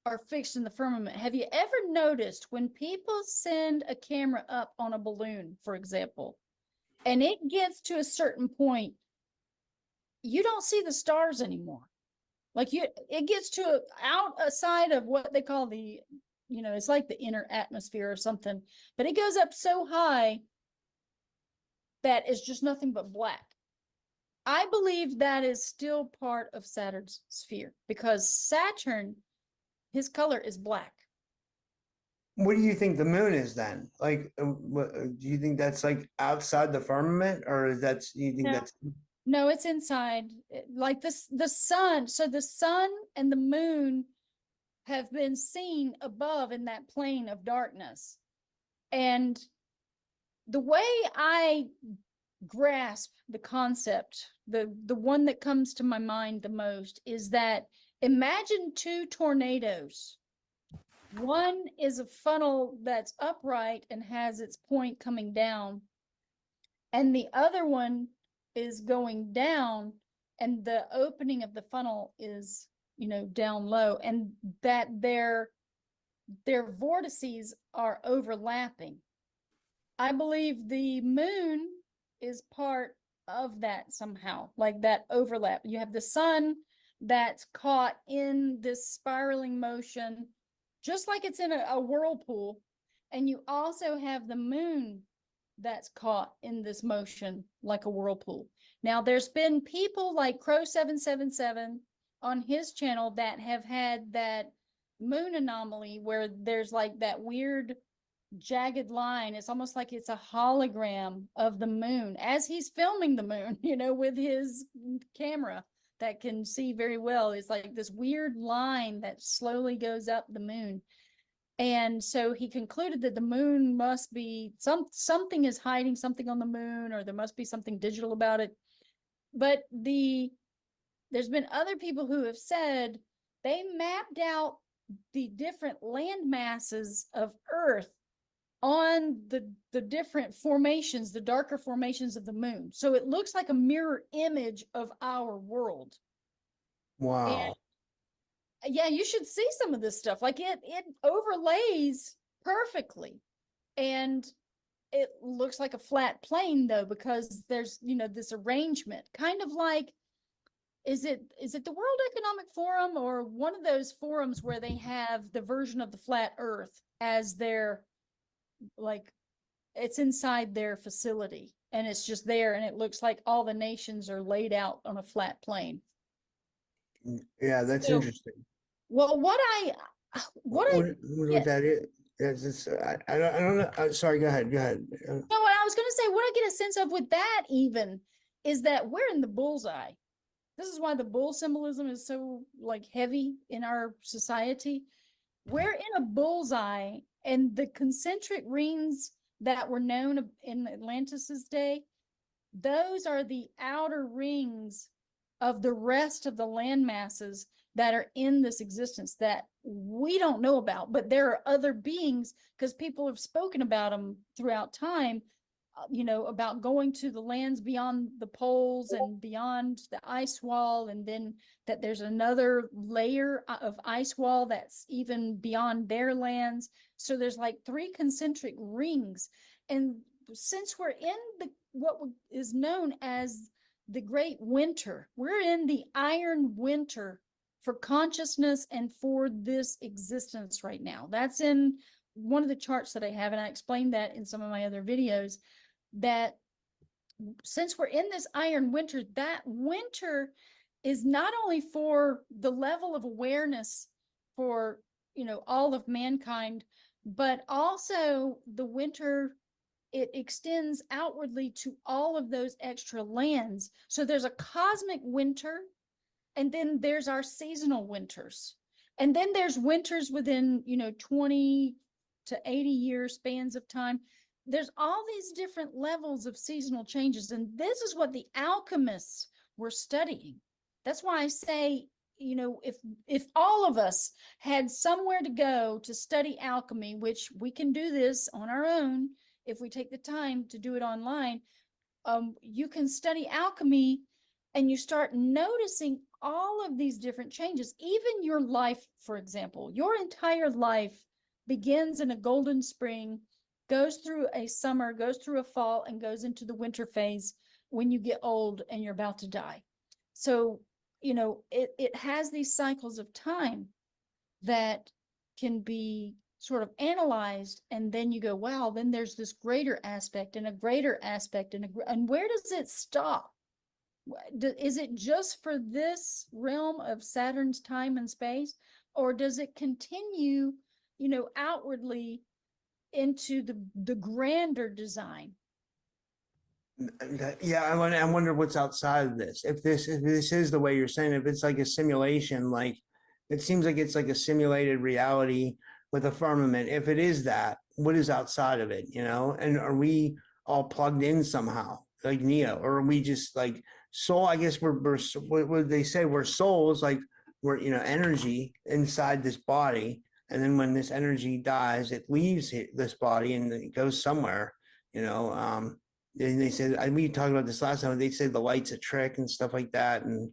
are fixed in the firmament. Have you ever noticed when people send a camera up on a balloon, for example, and it gets to a certain point, you don't see the stars anymore. Like it gets to outside of what they call the, it's like the inner atmosphere or something, but it goes up so high that it's just nothing but black. I believe that is still part of Saturn's sphere because Saturn, his color is black. what do you think the moon is then? Like, do you think that's like outside the firmament, or is that's do you think No, that's no, it's inside. Like this, the sun. So the sun and the moon have been seen above in that plane of darkness. And the way I grasp the concept, the one that comes to my mind the most is that imagine two tornadoes. One is a funnel that's upright and has its point coming down, and the other one is going down, and the opening of the funnel is, down low, and that their vortices are overlapping. I believe the moon is part of that somehow, like that overlap. You have the sun that's caught in this spiraling motion, just like it's in a whirlpool. And you also have the moon that's caught in this motion like a whirlpool. Now, there's been people like Crow777 on his channel that have had that moon anomaly where there's like that weird jagged line. It's almost like it's a hologram of the moon as he's filming the moon, with his camera that can see very well. It's like this weird line that slowly goes up the moon. And so he concluded that the moon must be something is hiding something on the moon, or there must be something digital about it. But there's been other people who have said they mapped out the different land masses of Earth on the different formations, the darker formations of the moon. So it looks like a mirror image of our world. wow? And yeah, you should see some of this stuff. Like it overlays perfectly. And it looks like a flat plane though, because there's, this arrangement, kind of like, is it the World Economic Forum or one of those forums where they have the version of the flat earth as their, like, it's inside their facility and it's just there, and it looks like all the nations are laid out on a flat plane. Yeah, that's So, interesting. well, what I What get, that is? Yes, I don't know. Sorry, go ahead. Go ahead. no, what I was going to say, what I get a sense of with that even is that we're in the bullseye. This is why the bull symbolism is so like heavy in our society. We're in a bullseye, and the concentric rings that were known in Atlantis's day, those are the outer rings of the rest of the land masses that are in this existence that we don't know about, but there are other beings because people have spoken about them throughout time, about going to the lands beyond the poles and beyond the ice wall, and then that there's another layer of ice wall that's even beyond their lands. So there's like three concentric rings. And since we're in what is known as the great winter, we're in the iron winter for consciousness and for this existence right now. That's in one of the charts that I have, and I explained that in some of my other videos, that since we're in this iron winter, that winter is not only for the level of awareness for, all of mankind, but also the winter, it extends outwardly to all of those extra lands. So there's a cosmic winter, and then there's our seasonal winters. And then there's winters within, 20 to 80-year spans of time. There's all these different levels of seasonal changes. And this is what the alchemists were studying. That's why I say, if all of us had somewhere to go to study alchemy, which we can do this on our own if we take the time to do it online, you can study alchemy and you start noticing all of these different changes. Even your life, for example, your entire life begins in a golden spring, goes through a summer, goes through a fall, and goes into the winter phase when you get old and you're about to die. So, it has these cycles of time that can be sort of analyzed, and then you go, wow, then there's this greater aspect and a greater aspect, and where does it stop? Is it just for this realm of Saturn's time and space, or does it continue, outwardly into the grander design? Yeah, I wonder what's outside of this. If this is the way you're saying, if it's like a simulation, like it seems like it's like a simulated reality with a firmament. If it is that, what is outside of it, And are we all plugged in somehow, like Neo, or are we just like soul? I guess we're what would they say? We're souls, like we're energy inside this body, and then when this energy dies, it leaves this body and it goes somewhere, you know. And they said, we talked about this last time. They said the light's a trick and stuff like that, and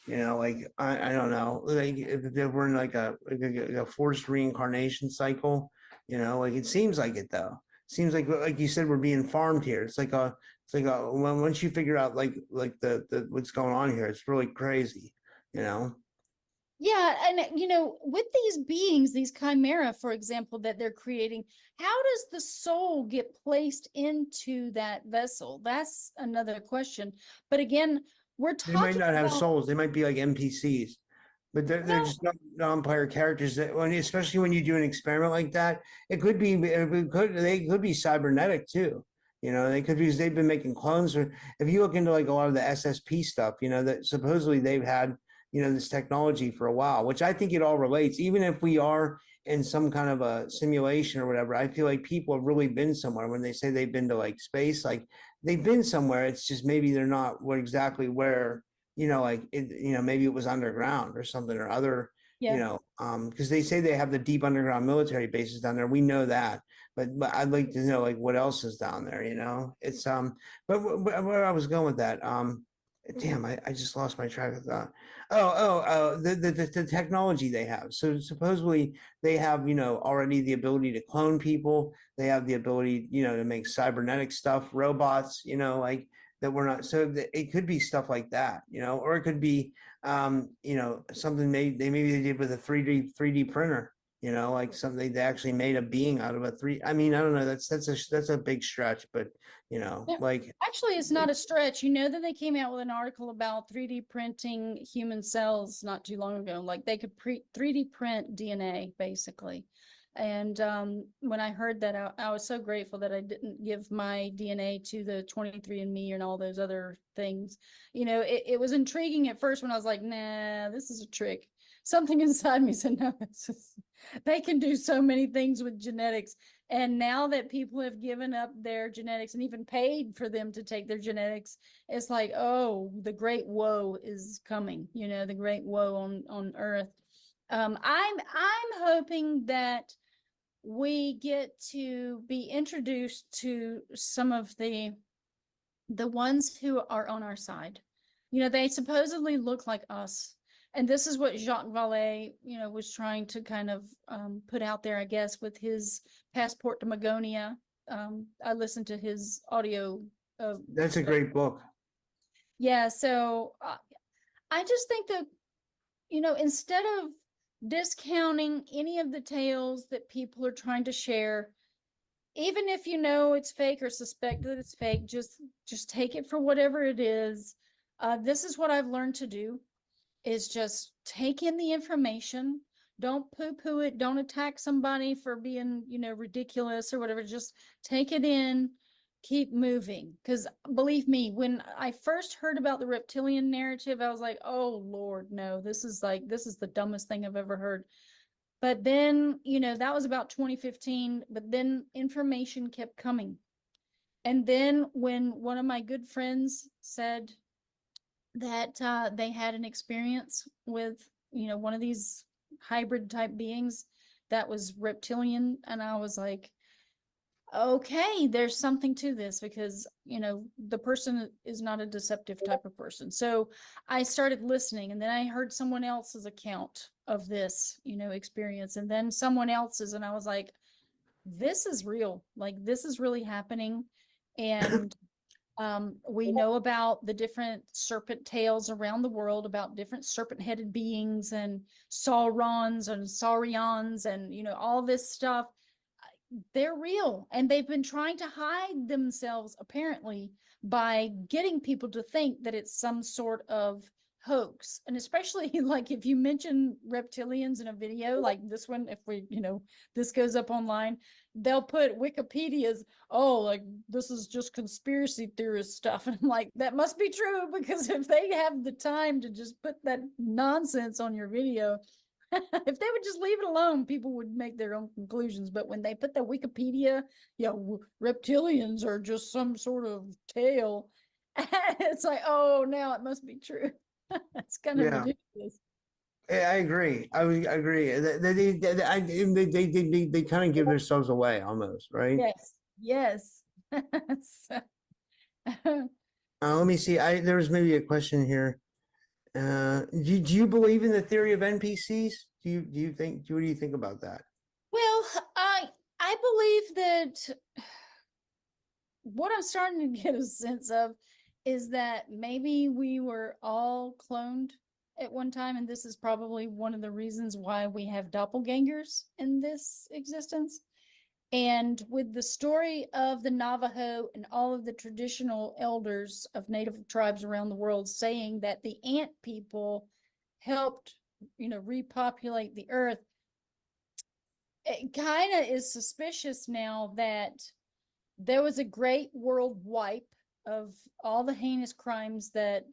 like I don't know, like if we're in like a forced reincarnation cycle, like it seems like it though. It seems like you said, we're being farmed here. It's like once you figure out like the what's going on here, it's really crazy, you know. Yeah, and with these beings, these chimera, for example, that they're creating, how does the soul get placed into that vessel? That's another question. But again, we're They might talking not have about, souls. They might be like NPCs, but they're well, just non-player characters. That especially when you do an experiment like that, they could be cybernetic too. They could be, because they've been making clones. Or if you look into like a lot of the SSP stuff, that supposedly they've had this technology for a while, which I think it all relates. Even if we are in some kind of a simulation or whatever, I feel like people have really been somewhere. When they say they've been to like space, like they've been somewhere. It's just maybe they're not exactly where, like it, maybe it was underground or something or other, yeah. because they say they have the deep underground military bases down there. We know that, but I'd like to know like what else is down there. It's but where I was going with that, damn, I just lost my track of thought. The technology they have. So supposedly they have, already the ability to clone people. They have the ability, to make cybernetic stuff, robots, like that we're not. So it could be stuff like that, or it could be, something maybe they did with a 3D printer, like something they actually made a being out of a three. I mean, I don't know. That's a big stretch, but Yeah. like Actually, it's not a stretch. You know that they came out with an article about 3D printing human cells not too long ago. Like they could 3D print DNA basically. And when I heard that, I was so grateful that I didn't give my DNA to the 23andMe and all those other things. It was intriguing at first when I was like, nah, this is a trick. Something inside me said, no, they can do so many things with genetics. And now that people have given up their genetics and even paid for them to take their genetics, it's like, oh, the great woe is coming, the great woe on Earth. I'm hoping that we get to be introduced to some of the ones who are on our side. They supposedly look like us. And this is what Jacques Vallée, was trying to kind of put out there, I guess, with his Passport to Magonia. I listened to his audio. that's a great book. Yeah, so I just think that, instead of discounting any of the tales that people are trying to share, even if you know it's fake or suspect that it's fake, just take it for whatever it is. This is what I've learned to do, is just take in the information. Don't poo-poo it. Don't attack somebody for being, ridiculous or whatever. Just take it in, keep moving. Because believe me, when I first heard about the reptilian narrative, I was like, oh Lord, no, this is the dumbest thing I've ever heard. But then, that was about 2015, but then information kept coming. And then when one of my good friends said that they had an experience with, one of these hybrid type beings that was reptilian, and I was like, okay, there's something to this, because the person is not a deceptive type of person. So I started listening, and then I heard someone else's account of this experience, and then someone else's, and I was like, this is real, like this is really happening. And we know about the different serpent tales around the world, about different serpent headed beings and saurons and saurians and all this stuff. They're real, and they've been trying to hide themselves apparently by getting people to think that it's some sort of hoax. And especially like if you mention reptilians in a video like this one, if we this goes up online, they'll put Wikipedia's, oh, like this is just conspiracy theorist stuff, and I'm like, that must be true, because if they have the time to just put that nonsense on your video, if they would just leave it alone, people would make their own conclusions. But when they put the Wikipedia, reptilians are just some sort of tale, it's like, oh, now it must be true. It's kind of ridiculous. I agree. I agree. They kind of give themselves away almost, right? Yes. Let me see. There was maybe a question here. Do you believe in the theory of NPCs? Do you think? What do you think about that? Well, I believe that what I'm starting to get a sense of is that maybe we were all cloned at one time, and this is probably one of the reasons why we have doppelgangers in this existence. And with the story of the Navajo and all of the traditional elders of native tribes around the world saying that the ant people helped, repopulate the earth, it kind of is suspicious now that there was a great world wipe of all the heinous crimes that,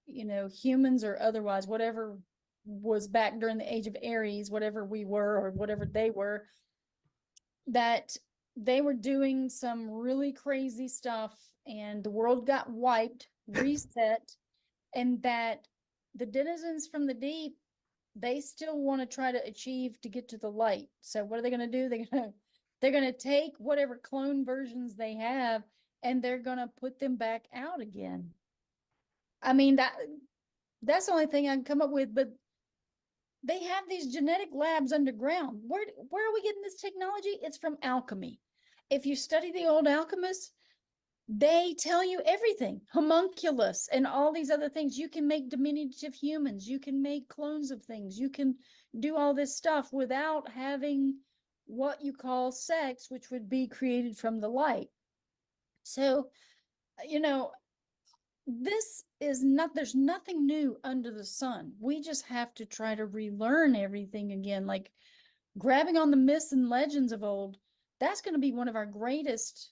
humans or otherwise, whatever was back during the age of Aries, whatever we were or whatever they were, that they were doing some really crazy stuff, and the world got wiped, reset, and that the denizens from the deep, they still want to try to achieve to get to the light. So what are they going to do? They're going to take whatever clone versions they have, and they're going to put them back out again. I mean, that's the only thing I can come up with, but they have these genetic labs underground. Where are we getting this technology? It's from alchemy. If you study the old alchemists, they tell you everything. Homunculus and all these other things. You can make diminutive humans. You can make clones of things. You can do all this stuff without having what you call sex, which would be created from the light. So, there's nothing new under the sun. We just have to try to relearn everything again, like grabbing on the myths and legends of old. That's going to be one of our greatest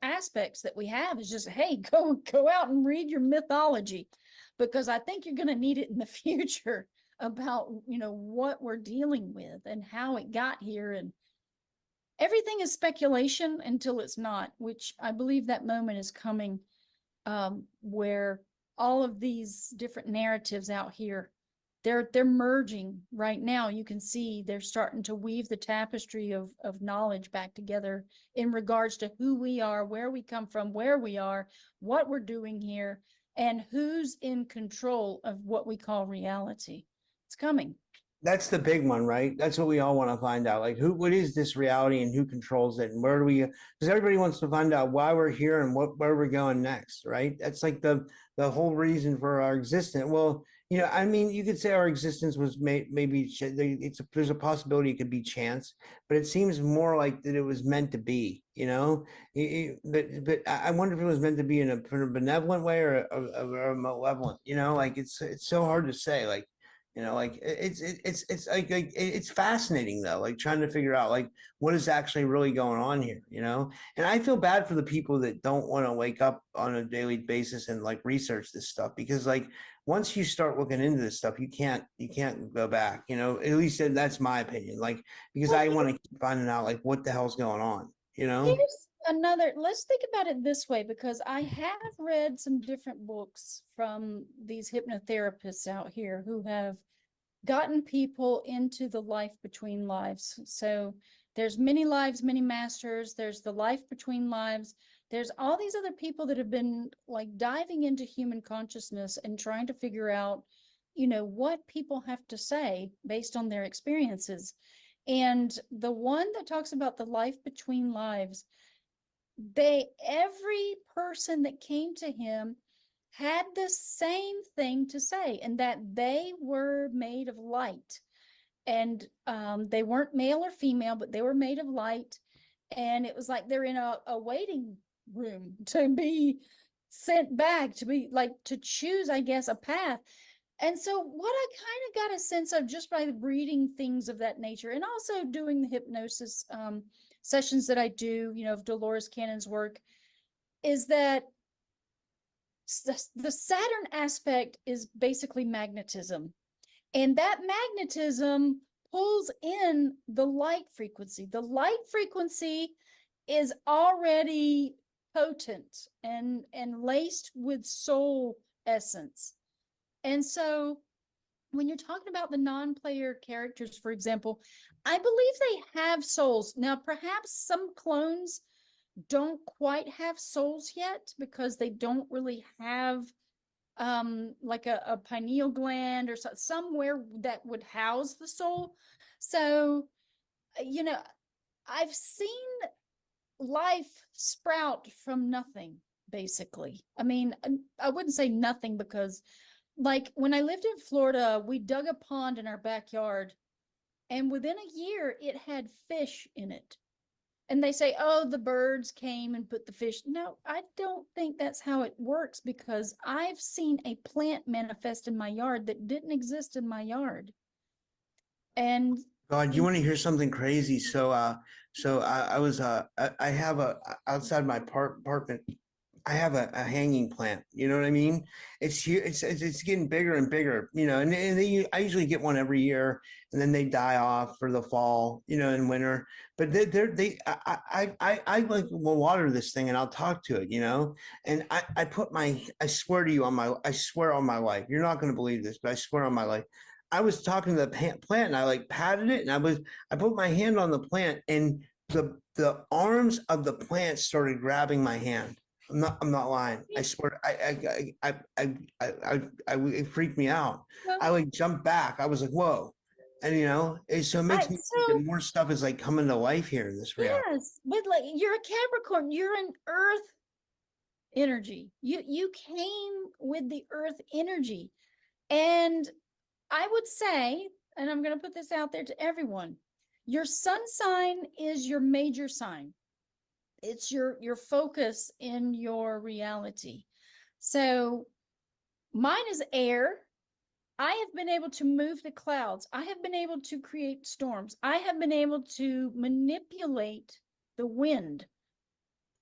aspects that we have, is just, hey, go out and read your mythology, because I think you're going to need it in the future about, what we're dealing with and how it got here. And everything is speculation until it's not, which I believe that moment is coming, where all of these different narratives out here, they're merging right now. You can see they're starting to weave the tapestry of knowledge back together in regards to who we are, where we come from, where we are, what we're doing here, and who's in control of what we call reality. It's coming. That's the big one, right? That's what we all want to find out. Like, what is this reality, and who controls it, and where do we? Because everybody wants to find out why we're here and where we're going next, right? That's like the whole reason for our existence. Well, I mean, you could say our existence was maybe there's a possibility it could be chance, but it seems more like that it was meant to be. But I wonder if it was meant to be in a benevolent way or a malevolent. Like it's so hard to say. Like like it's like it's fascinating though. Like trying to figure out like what is actually really going on here. And I feel bad for the people that don't want to wake up on a daily basis and like research this stuff because like once you start looking into this stuff, you can't go back. At least that's my opinion. Like because Well, I want to keep finding out like what the hell's going on. here's another, let's think about it this way, because I have read some different books from these hypnotherapists out here who have gotten people into the life between lives. So there's many lives, many masters. There's the life between lives. There's all these other people that have been like diving into human consciousness and trying to figure out, what people have to say based on their experiences. And the one that talks about the life between lives, every person that came to him had the same thing to say, and that they were made of light. And they weren't male or female, but they were made of light. And it was like they're in a waiting room to be sent back, to be like to choose, I guess, a path. And so what I kind of got a sense of just by reading things of that nature and also doing the hypnosis sessions that I do, of Dolores Cannon's work, is that the Saturn aspect is basically magnetism. And that magnetism pulls in the light frequency. The light frequency is already potent and laced with soul essence. And so when you're talking about the non-player characters, for example, I believe they have souls. Now, perhaps some clones don't quite have souls yet because they don't really have like a pineal gland or somewhere that would house the soul. So, you know, I've seen life sprout from nothing, basically. I mean, I wouldn't say nothing because, like, when I lived in Florida, we dug a pond in our backyard, and within a year, it had fish in it. And they say, oh, the birds came and put the fish. No, I don't think that's how it works, because I've seen a plant manifest in my yard that didn't exist in my yard. And God, you want to hear something crazy? So I was I have a outside my apartment. I have a hanging plant. You know what I mean? It's here. It's getting bigger and bigger. I usually get one every year, and then they die off for the fall. In winter. But I like will water this thing and I'll talk to it. And I swear to you I swear on my life, you're not going to believe this, but I swear on my life. I was talking to the plant and I like patted it and I put my hand on the plant and the arms of the plant started grabbing my hand. I'm not lying. I swear. It freaked me out. well, I like jumped back. I was like, whoa. And so it makes me think that so more stuff is like coming to life here in this reality. yes, but like you're a Capricorn, you're an Earth energy. You came with the Earth energy, and I would say, and I'm going to put this out there to everyone, your sun sign is your major sign. It's your focus in your reality. So mine is air. I have been able to move the clouds. I have been able to create storms. I have been able to manipulate the wind.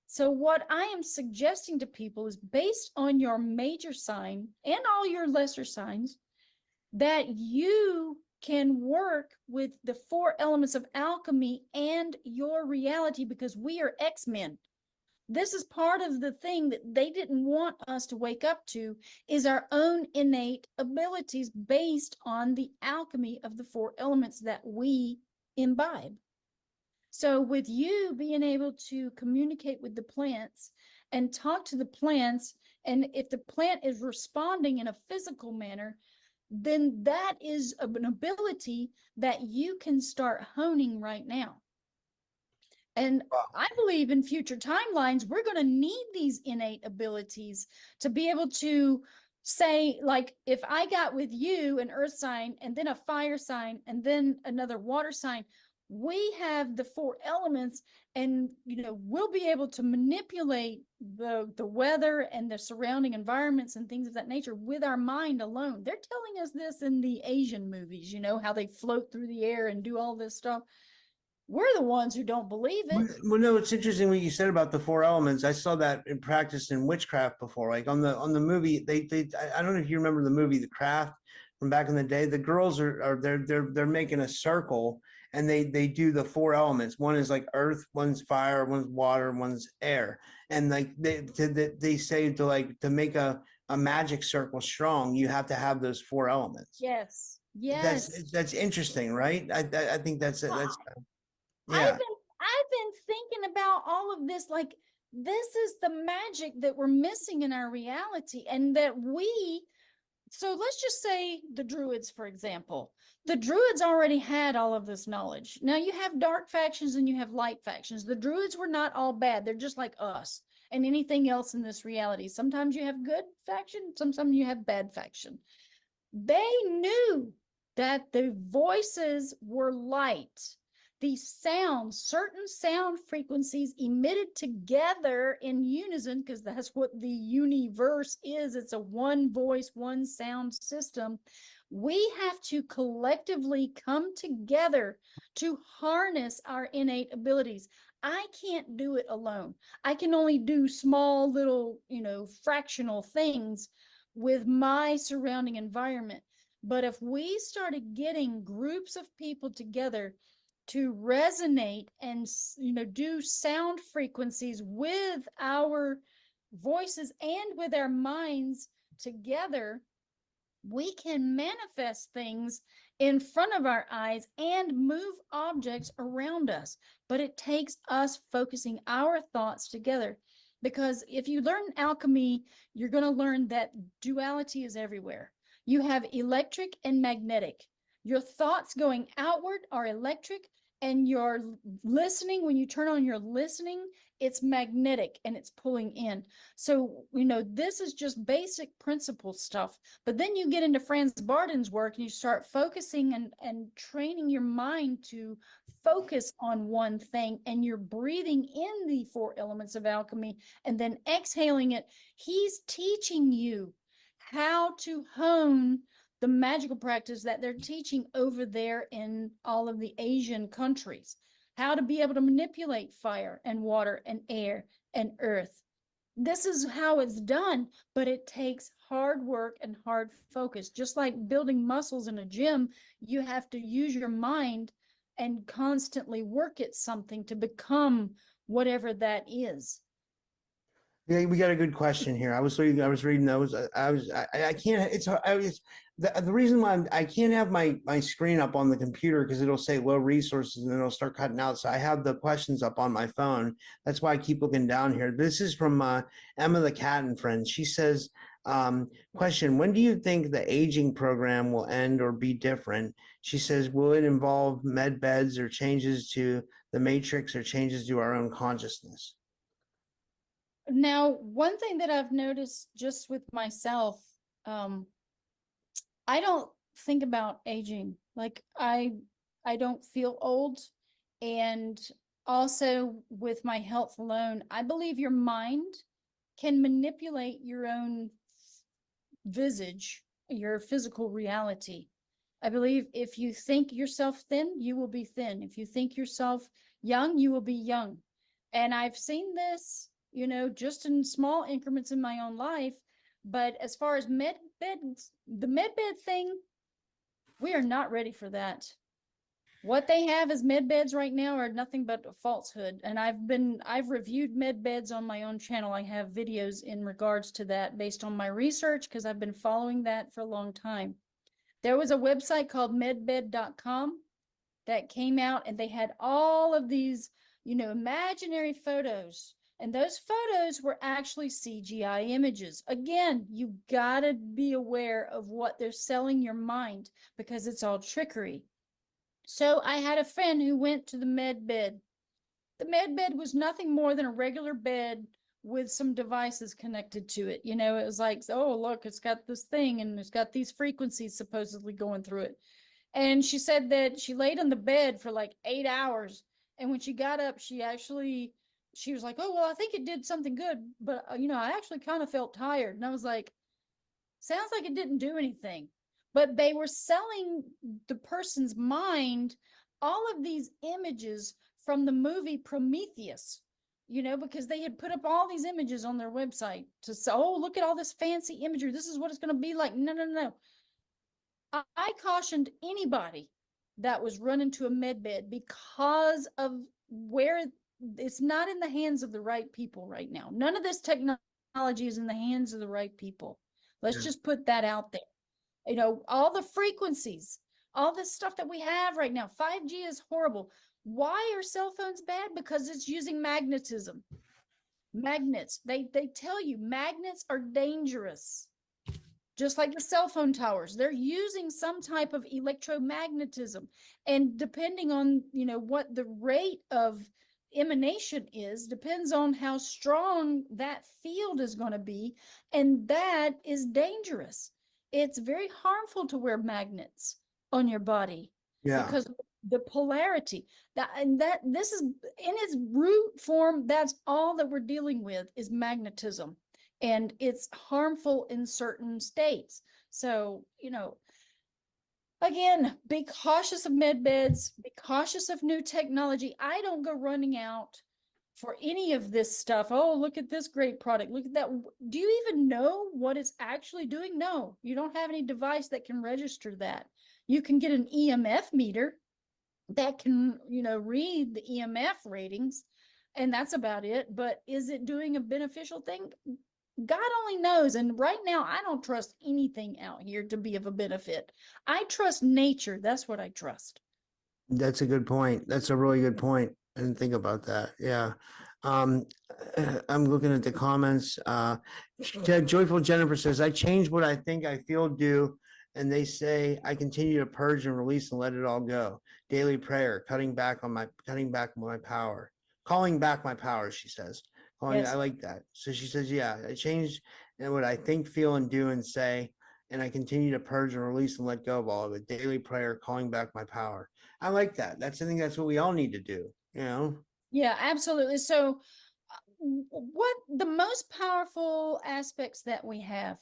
So what I am suggesting to people is, based on your major sign and all your lesser signs, that you can work with the 4 elements of alchemy and your reality, because we are X-Men. This is part of the thing that they didn't want us to wake up to, is our own innate abilities based on the alchemy of the 4 elements that we imbibe. So with you being able to communicate with the plants and talk to the plants, and if the plant is responding in a physical manner, then that is an ability that you can start honing right now. And I believe in future timelines, we're going to need these innate abilities to be able to say, like, if I got with you an earth sign and then a fire sign and then another water sign, we have the four elements, and we'll be able to manipulate the weather and the surrounding environments and things of that nature with our mind alone. They're telling us this in the Asian movies, how they float through the air and do all this stuff. We're the ones who don't believe it. Well, no, it's interesting what you said about the four elements. I saw that in practice in witchcraft before. Like on the movie, I don't know if you remember the movie The Craft from back in the day. The girls are they're making a circle, and they do the four elements. One is like earth, one's fire, one's water, one's air. And like they say to make a magic circle strong, you have to have those four elements. Yes. Yes. That's interesting, right? I think that's Wow. yeah. I've been thinking about all of this, like, this is the magic that we're missing in our reality, and that so let's just say the Druids, for example. The Druids already had all of this knowledge. Now you have dark factions and you have light factions. The Druids were not all bad. They're just like us and anything else in this reality. Sometimes you have good faction, sometimes you have bad faction. They knew that the voices were light. These sounds, certain sound frequencies emitted together in unison, because that's what the universe is. It's a one voice, one sound system. We have to collectively come together to harness our innate abilities. I can't do it alone. I can only do small little, fractional things with my surrounding environment. But if we started getting groups of people together to resonate and do sound frequencies with our voices and with our minds together, we can manifest things in front of our eyes and move objects around us. But it takes us focusing our thoughts together, because if you learn alchemy, you're going to learn that duality is everywhere. You have electric and magnetic. Your thoughts going outward are electric, and your listening, when you turn on your listening, it's magnetic and it's pulling in. So, this is just basic principle stuff. But then you get into Franz Barden's work and you start focusing and training your mind to focus on one thing, and you're breathing in the four elements of alchemy and then exhaling it. He's teaching you how to hone the magical practice that they're teaching over there in all of the Asian countries, how to be able to manipulate fire and water and air and earth. This is how it's done, but it takes hard work and hard focus. Just like building muscles in a gym, you have to use your mind and constantly work at something to become whatever that is. Yeah, we got a good question here. I was reading those. I can't. The reason why I can't have my screen up on the computer, because it'll say low resources and then it'll start cutting out. So I have the questions up on my phone. That's why I keep looking down here. This is from Emma the Cat and Friends. She says, question: when do you think the aging program will end or be different? She says, will it involve med beds or changes to the matrix or changes to our own consciousness? Now, one thing that I've noticed just with myself, I don't think about aging. Like, I don't feel old. And also with my health alone, I believe your mind can manipulate your own visage, your physical reality. I believe if you think yourself thin, you will be thin. If you think yourself young, you will be young. And I've seen this, just in small increments in my own life. But as far as the med bed thing, we are not ready for that. What they have as med beds right now are nothing but a falsehood. And I've reviewed med beds on my own channel. I have videos in regards to that based on my research, because I've been following that for a long time. There was a website called medbed.com that came out, and they had all of these, imaginary photos. And those photos were actually CGI images. Again, you gotta be aware of what they're selling your mind, because it's all trickery. So I had a friend who went to the med bed. The med bed was nothing more than a regular bed with some devices connected to it. You know, it was like, oh, look, it's got this thing and it's got these frequencies supposedly going through it. And she said that she laid on the bed for like 8 hours. And when she got up, she was like, oh, well, I think it did something good. But, I actually kind of felt tired. And I was like, sounds like it didn't do anything. But they were selling the person's mind all of these images from the movie Prometheus, because they had put up all these images on their website to say, oh, look at all this fancy imagery. This is what it's going to be like. No, no, no. I cautioned anybody that was running to a med bed because of where it's not in the hands of the right people right now. None of this technology is in the hands of the right people. Let's just put that out there. All the frequencies, all this stuff that we have right now, 5G is horrible. Why are cell phones bad? Because it's using magnetism. Magnets, they tell you magnets are dangerous. Just like the cell phone towers, they're using some type of electromagnetism. And depending on, what the rate of emanation is, depends on how strong that field is going to be. And that is dangerous. It's very harmful to wear magnets on your body because of the polarity this is in its root form. That's all that we're dealing with is magnetism. And it's harmful in certain states. So, again, be cautious of med beds, be cautious of new technology. I don't go running out for any of this stuff. Oh, look at this great product. Look at that. Do you even know what it's actually doing? No, you don't have any device that can register that. You can get an EMF meter that can, read the EMF ratings, and that's about it. But is it doing a beneficial thing? God only knows. And right now, I don't trust anything out here to be of a benefit. I trust nature. That's what I trust. That's a good point. That's a really good point. I didn't think about that. Yeah. Um, I'm looking at the comments. Joyful Jennifer says, I change what I think I feel do. And they say, I continue to purge and release and let it all go. Daily prayer, cutting back my power, calling back my power, she says. Calling, Yes. I like that. So she says, yeah, I changed and what I think, feel, and do and say, and I continue to purge and release and let go of all of it. Daily prayer, calling back my power. I like that. I think that's what we all need to do. Yeah, absolutely. So what the most powerful aspects that we have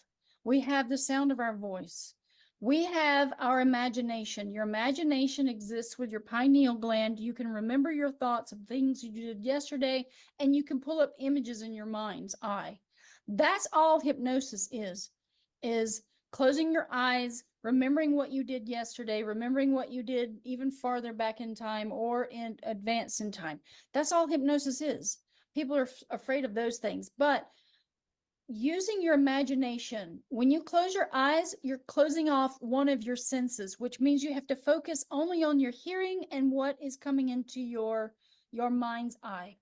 the sound of our voice. We have our imagination. Your imagination exists with your pineal gland. You can remember your thoughts of things you did yesterday, and you can pull up images in your mind's eye. That's all hypnosis is closing your eyes, remembering what you did yesterday, remembering what you did even farther back in time or in advance in time. That's all hypnosis is. People are afraid of those things, but using your imagination, when you close your eyes, you're closing off one of your senses, which means you have to focus only on your hearing and what is coming into your mind's eye.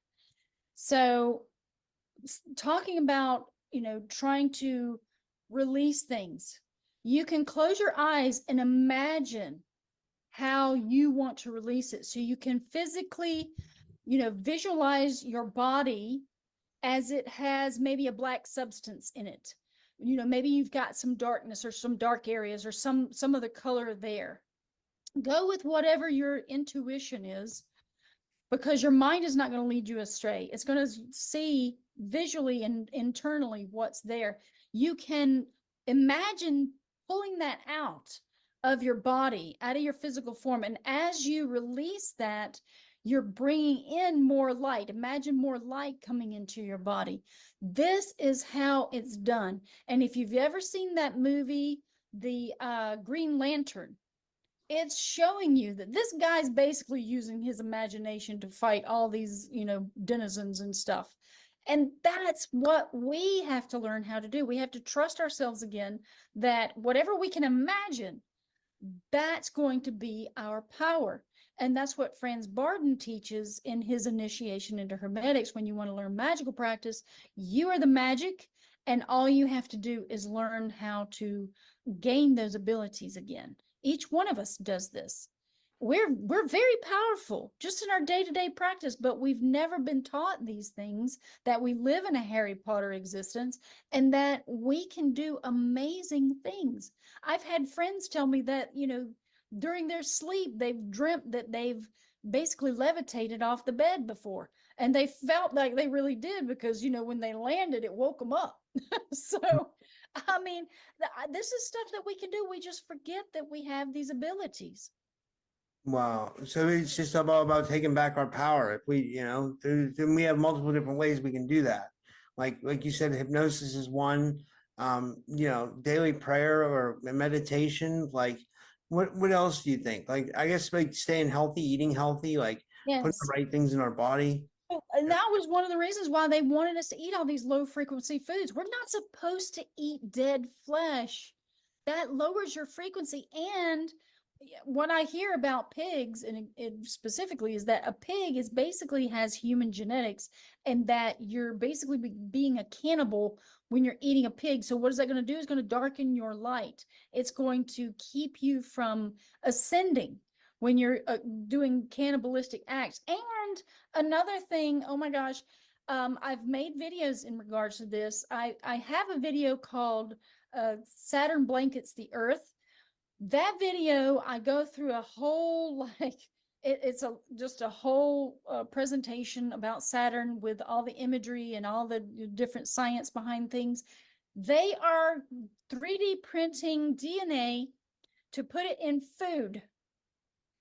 So talking about, trying to release things, you can close your eyes and imagine how you want to release it. So you can physically, visualize your body as it has maybe a black substance in it. Maybe you've got some darkness or some dark areas or some other color there. Go with whatever your intuition is, because your mind is not going to lead you astray. It's going to see visually and internally what's there. You can imagine pulling that out of your body, out of your physical form. And as you release that, you're bringing in more light. Imagine more light coming into your body. This is how it's done. And if you've ever seen that movie, the Green Lantern, it's showing you that this guy's basically using his imagination to fight all these, denizens and stuff. And that's what we have to learn how to do. We have to trust ourselves again, that whatever we can imagine, that's going to be our power. And that's what Franz Barden teaches in his initiation into Hermetics. When you want to learn magical practice, you are the magic, and all you have to do is learn how to gain those abilities again. Each one of us does this. we're very powerful just in our day-to-day practice, but we've never been taught these things, that we live in a Harry Potter existence and that we can do amazing things. I've had friends tell me that, during their sleep, they've dreamt that they've basically levitated off the bed before, and they felt like they really did because, when they landed, it woke them up. So, I mean, this is stuff that we can do. We just forget that we have these abilities. Wow. So it's just all about taking back our power. If we, then we have multiple different ways we can do that. Like you said, hypnosis is one. Daily prayer or meditation. Like, what else do you think? Like, I guess like staying healthy, eating healthy, like putting the Yes. right things in our body. And that was one of the reasons why they wanted us to eat all these low frequency foods. We're not supposed to eat dead flesh. That lowers your frequency. And what I hear about pigs, and it specifically, is that a pig is basically has human genetics, and that you're basically being a cannibal when you're eating a pig. So what is that going to do? It's going to darken your light. It's going to keep you from ascending when you're doing cannibalistic acts. And another thing, oh my gosh, I've made videos in regards to this. I have a video called Saturn Blankets the Earth. That video, I go through a whole it's just a whole presentation about Saturn with all the imagery and all the different science behind things. They are 3D printing DNA to put it in food,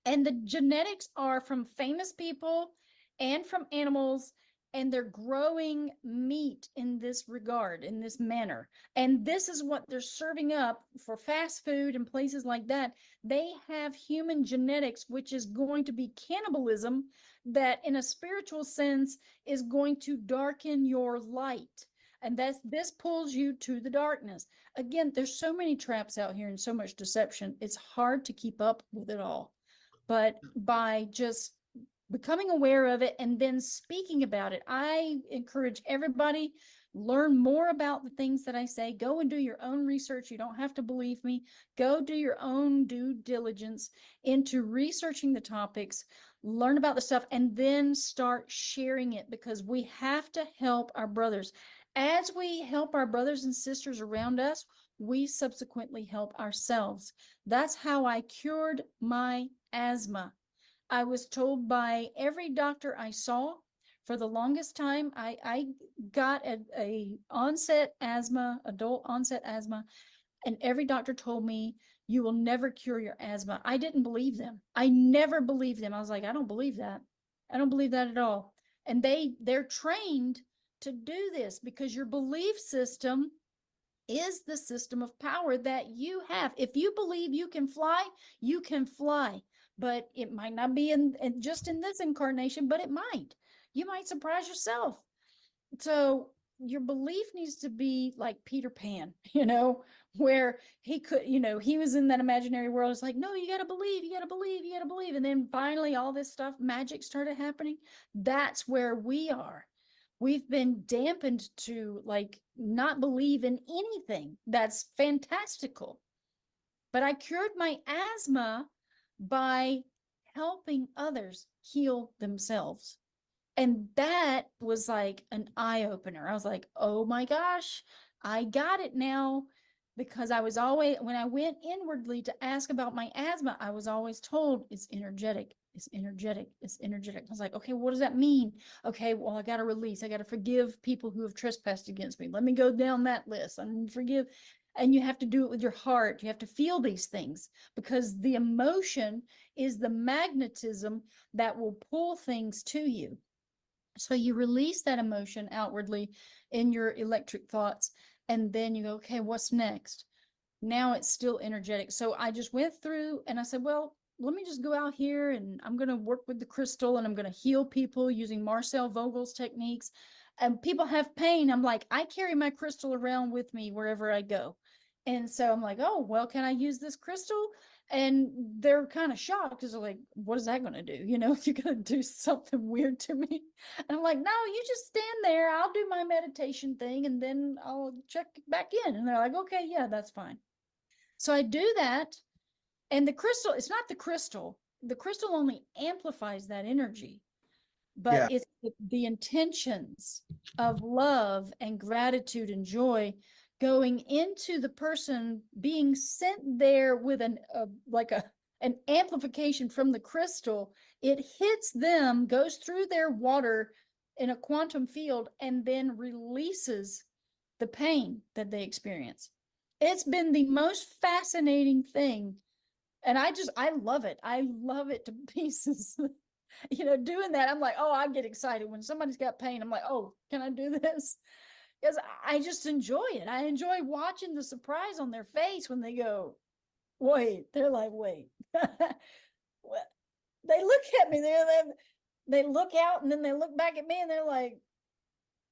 and the genetics are from famous people and from animals, and they're growing meat in this regard, in this manner. And this is what they're serving up for fast food and places like that. They have human genetics, which is going to be cannibalism, that in a spiritual sense is going to darken your light. And this pulls you to the darkness. Again, there's so many traps out here and so much deception. It's hard to keep up with it all. But by just becoming aware of it and then speaking about it, I encourage everybody, learn more about the things that I say. Go and do your own research. You don't have to believe me. Go do your own due diligence into researching the topics, learn about the stuff, and then start sharing it, because we have to help our brothers. As we help our brothers and sisters around us, we subsequently help ourselves. That's how I cured my asthma. I was told by every doctor I saw for the longest time. I got a onset asthma, adult onset asthma, and every doctor told me, you will never cure your asthma. I didn't believe them. I never believed them. I was like, I don't believe that. I don't believe that at all. And they're trained to do this because your belief system is the system of power that you have. If you believe you can fly, you can fly. But it might not be just in this incarnation, but it might. You might surprise yourself. So your belief needs to be like Peter Pan, where he could, he was in that imaginary world. It's like, no, you got to believe, you got to believe, you got to believe. And then finally, all this stuff, magic started happening. That's where we are. We've been dampened to like not believe in anything that's fantastical. But I cured my asthma by helping others heal themselves. And that was like an eye opener. I was like, oh my gosh, I got it now. Because I was always, when I went inwardly to ask about my asthma, I was always told it's energetic, it's energetic, it's energetic. I was like, okay, what does that mean? Okay, well, I got to release. I got to forgive people who have trespassed against me. Let me go down that list. I'm forgive. And you have to do it with your heart. You have to feel these things, because the emotion is the magnetism that will pull things to you. So you release that emotion outwardly in your electric thoughts, and then you go, okay, what's next? Now it's still energetic. So I just went through and I said, well, let me just go out here and I'm going to work with the crystal and I'm going to heal people using Marcel Vogel's techniques. And people have pain. I'm like, I carry my crystal around with me wherever I go. And so I'm like, oh, well, can I use this crystal? And they're kind of shocked because they're like, what is that going to do? You're going to do something weird to me. And I'm like, no, you just stand there. I'll do my meditation thing and then I'll check back in. And they're like, okay, yeah, that's fine. So I do that. And the crystal, it's not the crystal. the crystal only amplifies that energy, but Yeah. it's the intentions of love and gratitude and joy going into the person being sent there with an amplification from the crystal. It hits them, goes through their water in a quantum field, and then releases the pain that they experience. It's been the most fascinating thing. And I love it. I love it to pieces. Doing that, I'm like, oh, I get excited when somebody's got pain. I'm like, oh, can I do this? Because I just enjoy it. I enjoy watching the surprise on their face when they go, wait. They're like, wait. They look at me. They look out and then they look back at me and they're like,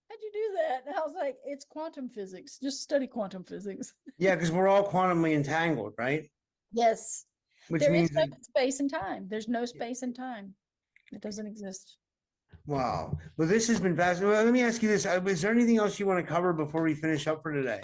how'd you do that? And I was like, it's quantum physics. Just study quantum physics. Yeah, because we're all quantumly entangled, right? Yes. Which There is means no that, space and time. There's no space and time. It doesn't exist. wow. Well, this has been fascinating. Well, let me ask you this. Is there anything else you want to cover before we finish up for today?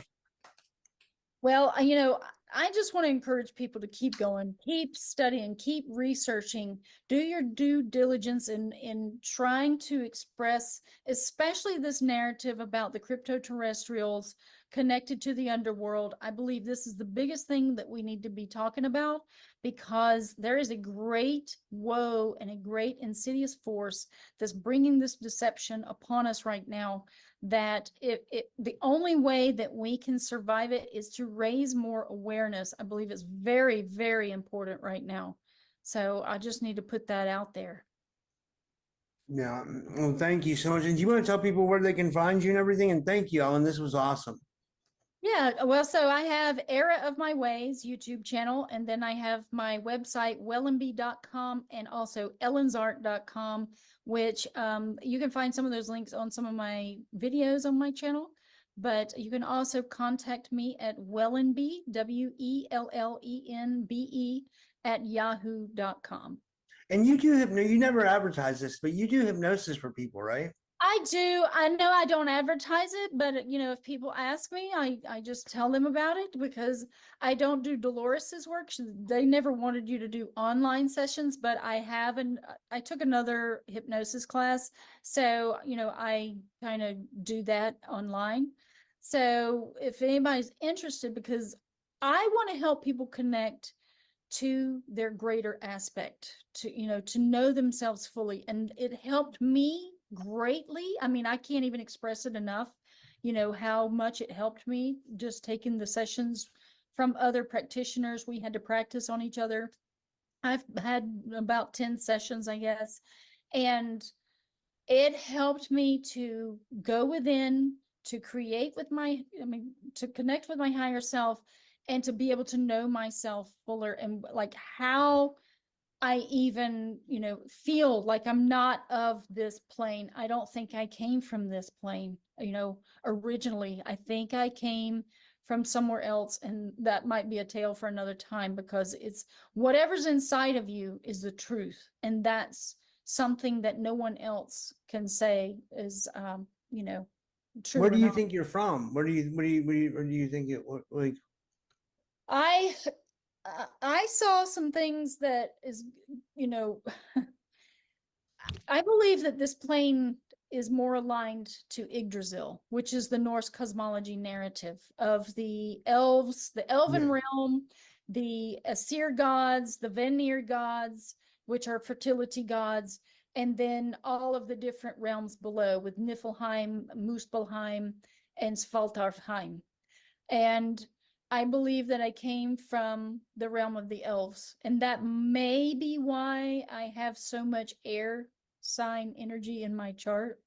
Well, I just want to encourage people to keep going, keep studying, keep researching, do your due diligence in trying to express, especially this narrative about the cryptoterrestrials connected to the underworld. I believe this is the biggest thing that we need to be talking about, because there is a great woe and a great insidious force that's bringing this deception upon us right now, that the only way that we can survive it is to raise more awareness. I believe it's very, very important right now. So I just need to put that out there. Yeah. Well, thank you so much. And do you want to tell people where they can find you and everything? And thank you, Ellen. This was awesome. Yeah, well, so I have Era of My Ways YouTube channel, and then I have my website, wellenbe.com, and also ellensart.com, which you can find some of those links on some of my videos on my channel. But you can also contact me at wellenbe, WELLENBE, at yahoo.com. And you do you never advertise this, but you do hypnosis for people, right? I do. I know I don't advertise it, but if people ask me, I just tell them about it, because I don't do Dolores's work. They never wanted you to do online sessions, but I took another hypnosis class. So, I kind of do that online. So if anybody's interested, because I want to help people connect to their greater aspect, to know themselves fully, and it helped me greatly. I mean, I can't even express it enough, how much it helped me just taking the sessions from other practitioners. We had to practice on each other. I've had about 10 sessions, I guess, and it helped me to go within, to create with to connect with my higher self, and to be able to know myself fuller, and like how I even, feel like I'm not of this plane. I don't think I came from this plane, originally. I think I came from somewhere else, and that might be a tale for another time, because it's whatever's inside of you is the truth. And that's something that no one else can say is, true Where or do you not. think you're from? Where do you think it like? I I saw some things that is, you know, I believe that this plane is more aligned to Yggdrasil, which is the Norse cosmology narrative of the elves, the elven Yeah. realm, the Aesir gods, the Vanir gods, which are fertility gods, and then all of the different realms below, with Niflheim, Muspelheim, and Svartalfheim. And I believe that I came from the realm of the elves, and that may be why I have so much air sign energy in my chart.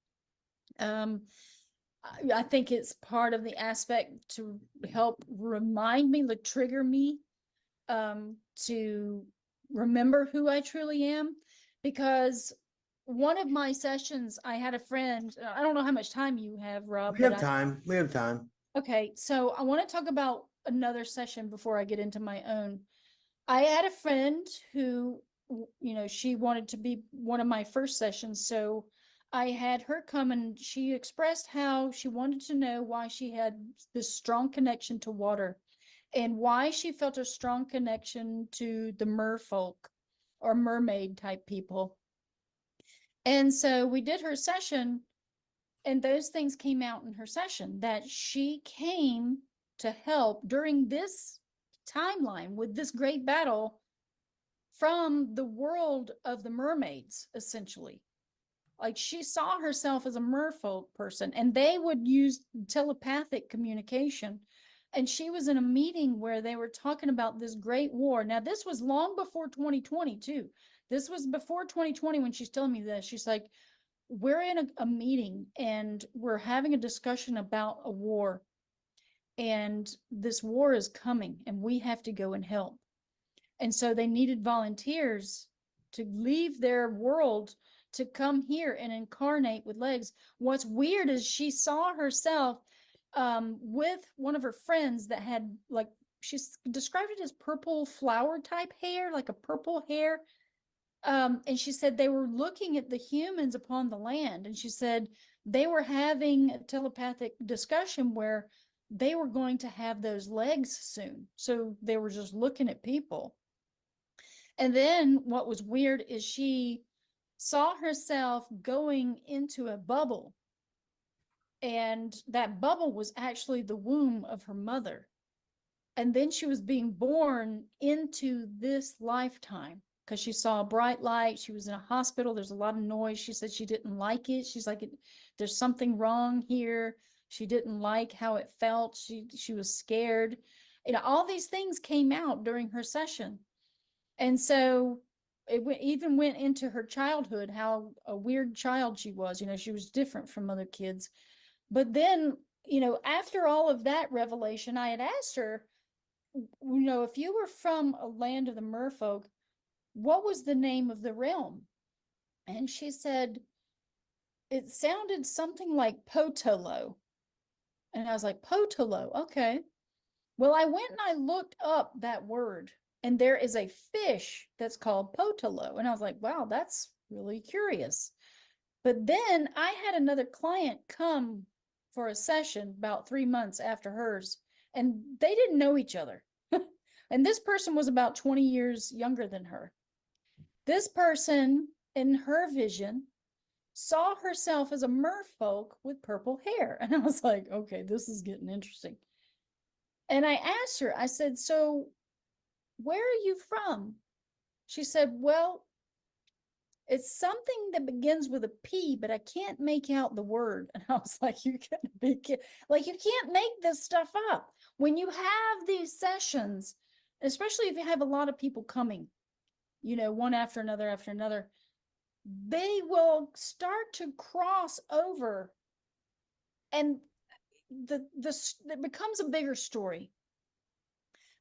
Um, I think it's part of the aspect to help remind me, to trigger me, to remember who I truly am. Because one of my sessions, I had a friend. I don't know how much time you have, Rob, We but have time. We have time. okay, so I want to talk about another session before I get into my own. I had a friend who, she wanted to be one of my first sessions. So I had her come, and she expressed how she wanted to know why she had this strong connection to water, and why she felt a strong connection to the merfolk. or mermaid type people. And so we did her session, and those things came out in her session, that she came to help during this timeline with this great battle from the world of the mermaids, essentially. Like, she saw herself as a merfolk person, and they would use telepathic communication. And she was in a meeting where they were talking about this great war. Now, this was long before 2020, too. This was before 2020 when she's telling me this. She's like, we're in a meeting and we're having a discussion about a war. And this war is coming and we have to go and help. And so they needed volunteers to leave their world to come here and incarnate with legs. What's weird is she saw herself with one of her friends that had, like, she's described it as purple flower type hair, like a purple hair. And she said they were looking at the humans upon the land. And she said they were having a telepathic discussion where they were going to have those legs soon. So they were just looking at people. And then what was weird is she saw herself going into a bubble. And that bubble was actually the womb of her mother. And then she was being born into this lifetime because she saw a bright light. She was in a hospital. There's a lot of noise. She said she didn't like it. She's like, there's something wrong here. She didn't like how it felt. She was scared. You know, all these things came out during her session. And so it even went into her childhood, how a weird child she was. You know, she was different from other kids. But then, you know, after all of that revelation, I had asked her, you know, if you were from a land of the merfolk, what was the name of the realm? And she said, it sounded something like Potolo. And I was like, Potolo, okay. Well, I went and I looked up that word, and there is a fish that's called Potolo. And I was like, wow, that's really curious. But then I had another client come for a session about 3 months after hers, and they didn't know each other. And this person was about 20 years younger than her. This person, in her vision, saw herself as a merfolk with purple hair. And I was like, okay, this is getting interesting. And I asked her, I said, so where are you from? She said, well, it's something that begins with a P, but I can't make out the word. And I was like, you can't be like, you can't make this stuff up. When you have these sessions, especially if you have a lot of people coming, you know, one after another, they will start to cross over, and it becomes a bigger story.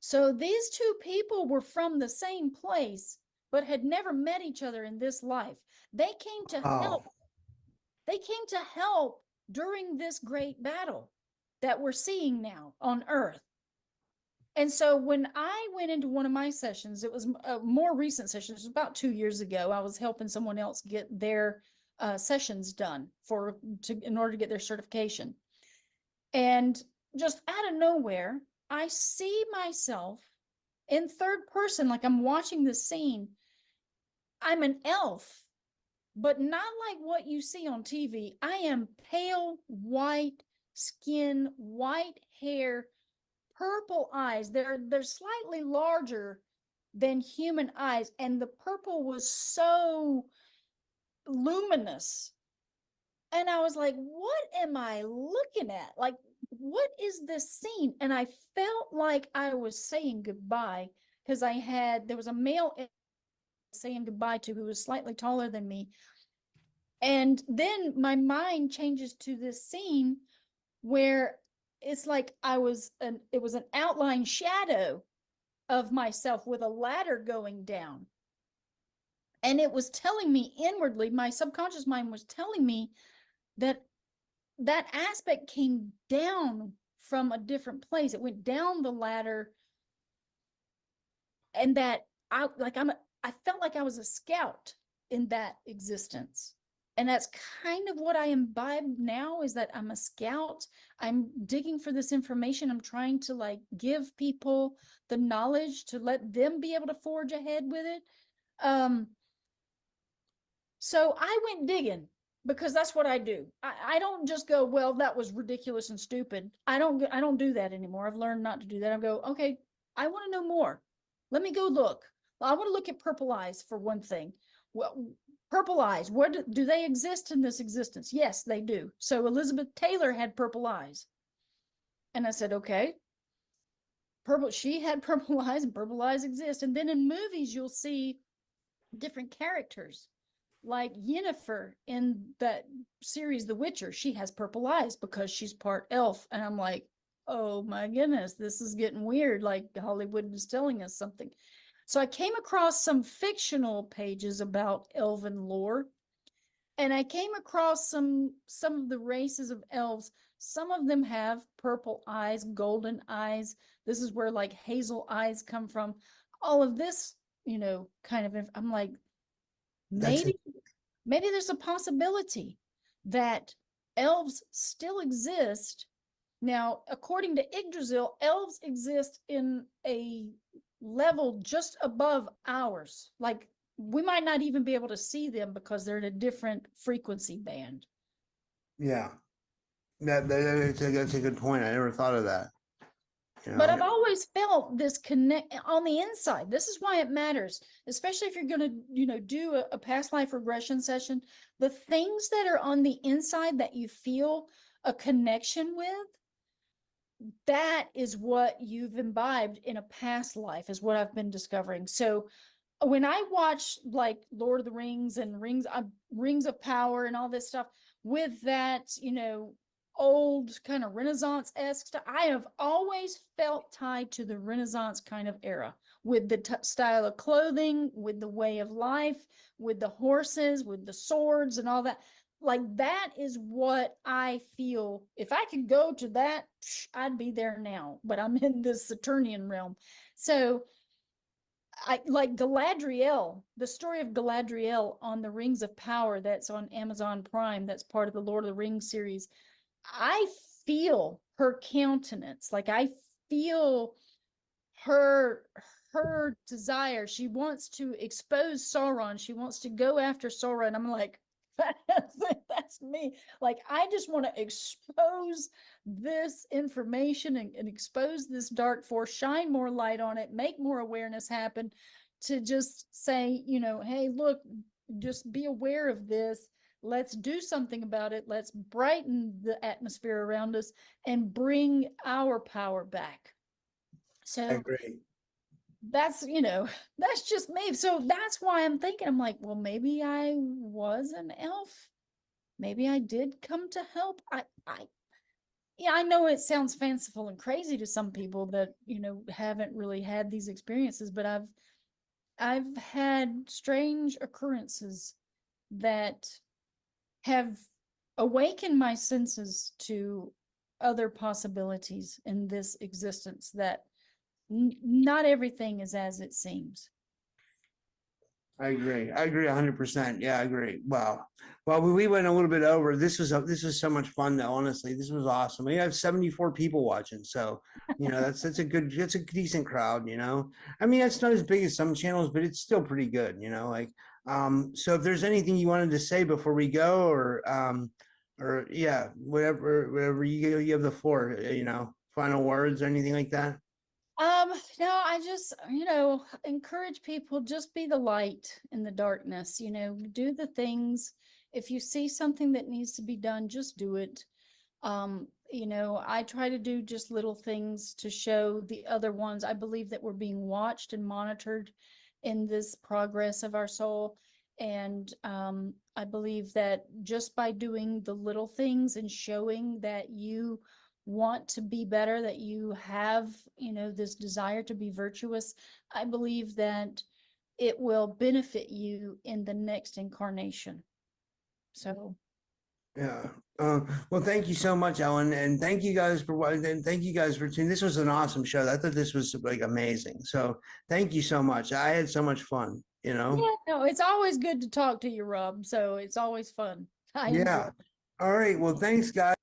So these two people were from the same place, but had never met each other in this life. They came to help. They came to help during this great battle that we're seeing now on Earth. And so when I went into one of my sessions, it was a more recent session. It was about 2 years ago. I was helping someone else get their sessions done in order to get their certification. And just out of nowhere, I see myself in third person, like I'm watching this scene. I'm an elf, but not like what you see on TV. I am pale white skin, white hair, purple eyes. They're slightly larger than human eyes, and the purple was so luminous. And I was like, what am I looking at? Like, what is this scene? And I felt like I was saying goodbye, because there was a male saying goodbye to who was slightly taller than me. And then my mind changes to this scene where it's like it was an outline shadow of myself with a ladder going down. And it was telling me inwardly, my subconscious mind was telling me that aspect came down from a different place. It went down the ladder, and that I felt like I was a scout in that existence. And that's kind of what I imbibe now, is that I'm a scout. I'm digging for this information. I'm trying to give people the knowledge to let them be able to forge ahead with it. So I went digging because that's what I do. I don't just go, well, that was ridiculous and stupid. I don't do that anymore. I've learned not to do that. I go, okay, I want to know more. Let me go look. I want to look at purple eyes for one thing. Well, purple eyes, where do they exist in this existence? Yes, they do. So Elizabeth Taylor had purple eyes. And I said, okay, she had purple eyes and purple eyes exist. And then in movies, you'll see different characters like Yennefer in that series, The Witcher. She has purple eyes because she's part elf. And I'm like, oh my goodness, this is getting weird. Like Hollywood is telling us something. So I came across some fictional pages about elven lore, and I came across some of the races of elves. Some of them have purple eyes, golden eyes. This is where like hazel eyes come from. All of this, kind of, I'm like, That's it. maybe there's a possibility that elves still exist. Now, according to Yggdrasil, elves exist in a level just above ours. Like we might not even be able to see them because they're in a different frequency band. Yeah. That's a good point. I never thought of that. But I've always felt this connect on the inside. This is why it matters, especially if you're going to, do a past life regression session. The things that are on the inside that you feel a connection with, that is what you've imbibed in a past life, is what I've been discovering. So when I watch like Lord of the Rings and Rings of Power and all this stuff with that, old kind of Renaissance-esque stuff, I have always felt tied to the Renaissance kind of era with the style of clothing, with the way of life, with the horses, with the swords and all that. Like that is what I feel. If I could go to that, I'd be there now, but I'm in this Saturnian realm. So I like Galadriel, the story of Galadriel on the Rings of Power that's on Amazon Prime, that's part of the Lord of the Rings series. I feel her countenance. Like I feel her desire. She wants to expose Sauron. She wants to go after Sauron. I'm like, that's me. Like I just want to expose this information and expose this dark force, shine more light on it, make more awareness happen, to just say, hey, look, just be aware of this. Let's do something about it. Let's brighten the atmosphere around us and bring our power back. I So agree. that's just me. So that's why I'm thinking, I'm like, well, maybe I was an elf. Maybe I did come to help. Yeah, I know it sounds fanciful and crazy to some people that, haven't really had these experiences, but I've had strange occurrences that have awakened my senses to other possibilities in this existence, that not everything is as it seems. I agree. I agree 100%. Yeah, I agree. Wow. Well, we went a little bit over. This was so much fun though, honestly. This was awesome. We have 74 people watching. So, that's a decent crowd. I mean, it's not as big as some channels, but it's still pretty good. So if there's anything you wanted to say before we go, or yeah, whatever you have the floor, final words or anything like that. No, I just, encourage people, just be the light in the darkness, do the things. If you see something that needs to be done, just do it. I try to do just little things to show the other ones. I believe that we're being watched and monitored in this progress of our soul. And I believe that just by doing the little things and showing that you want to be better, that you have, this desire to be virtuous, I believe that it will benefit you in the next incarnation. So Yeah. Well, thank you so much, Ellen, and thank you guys for and thank you guys for tuning. This was an awesome show. I thought this was like amazing. So thank you so much. I had so much fun. yeah, no, it's always good to talk to you, Rob. So it's always fun. I enjoy Yeah. All right. Well, thanks, guys.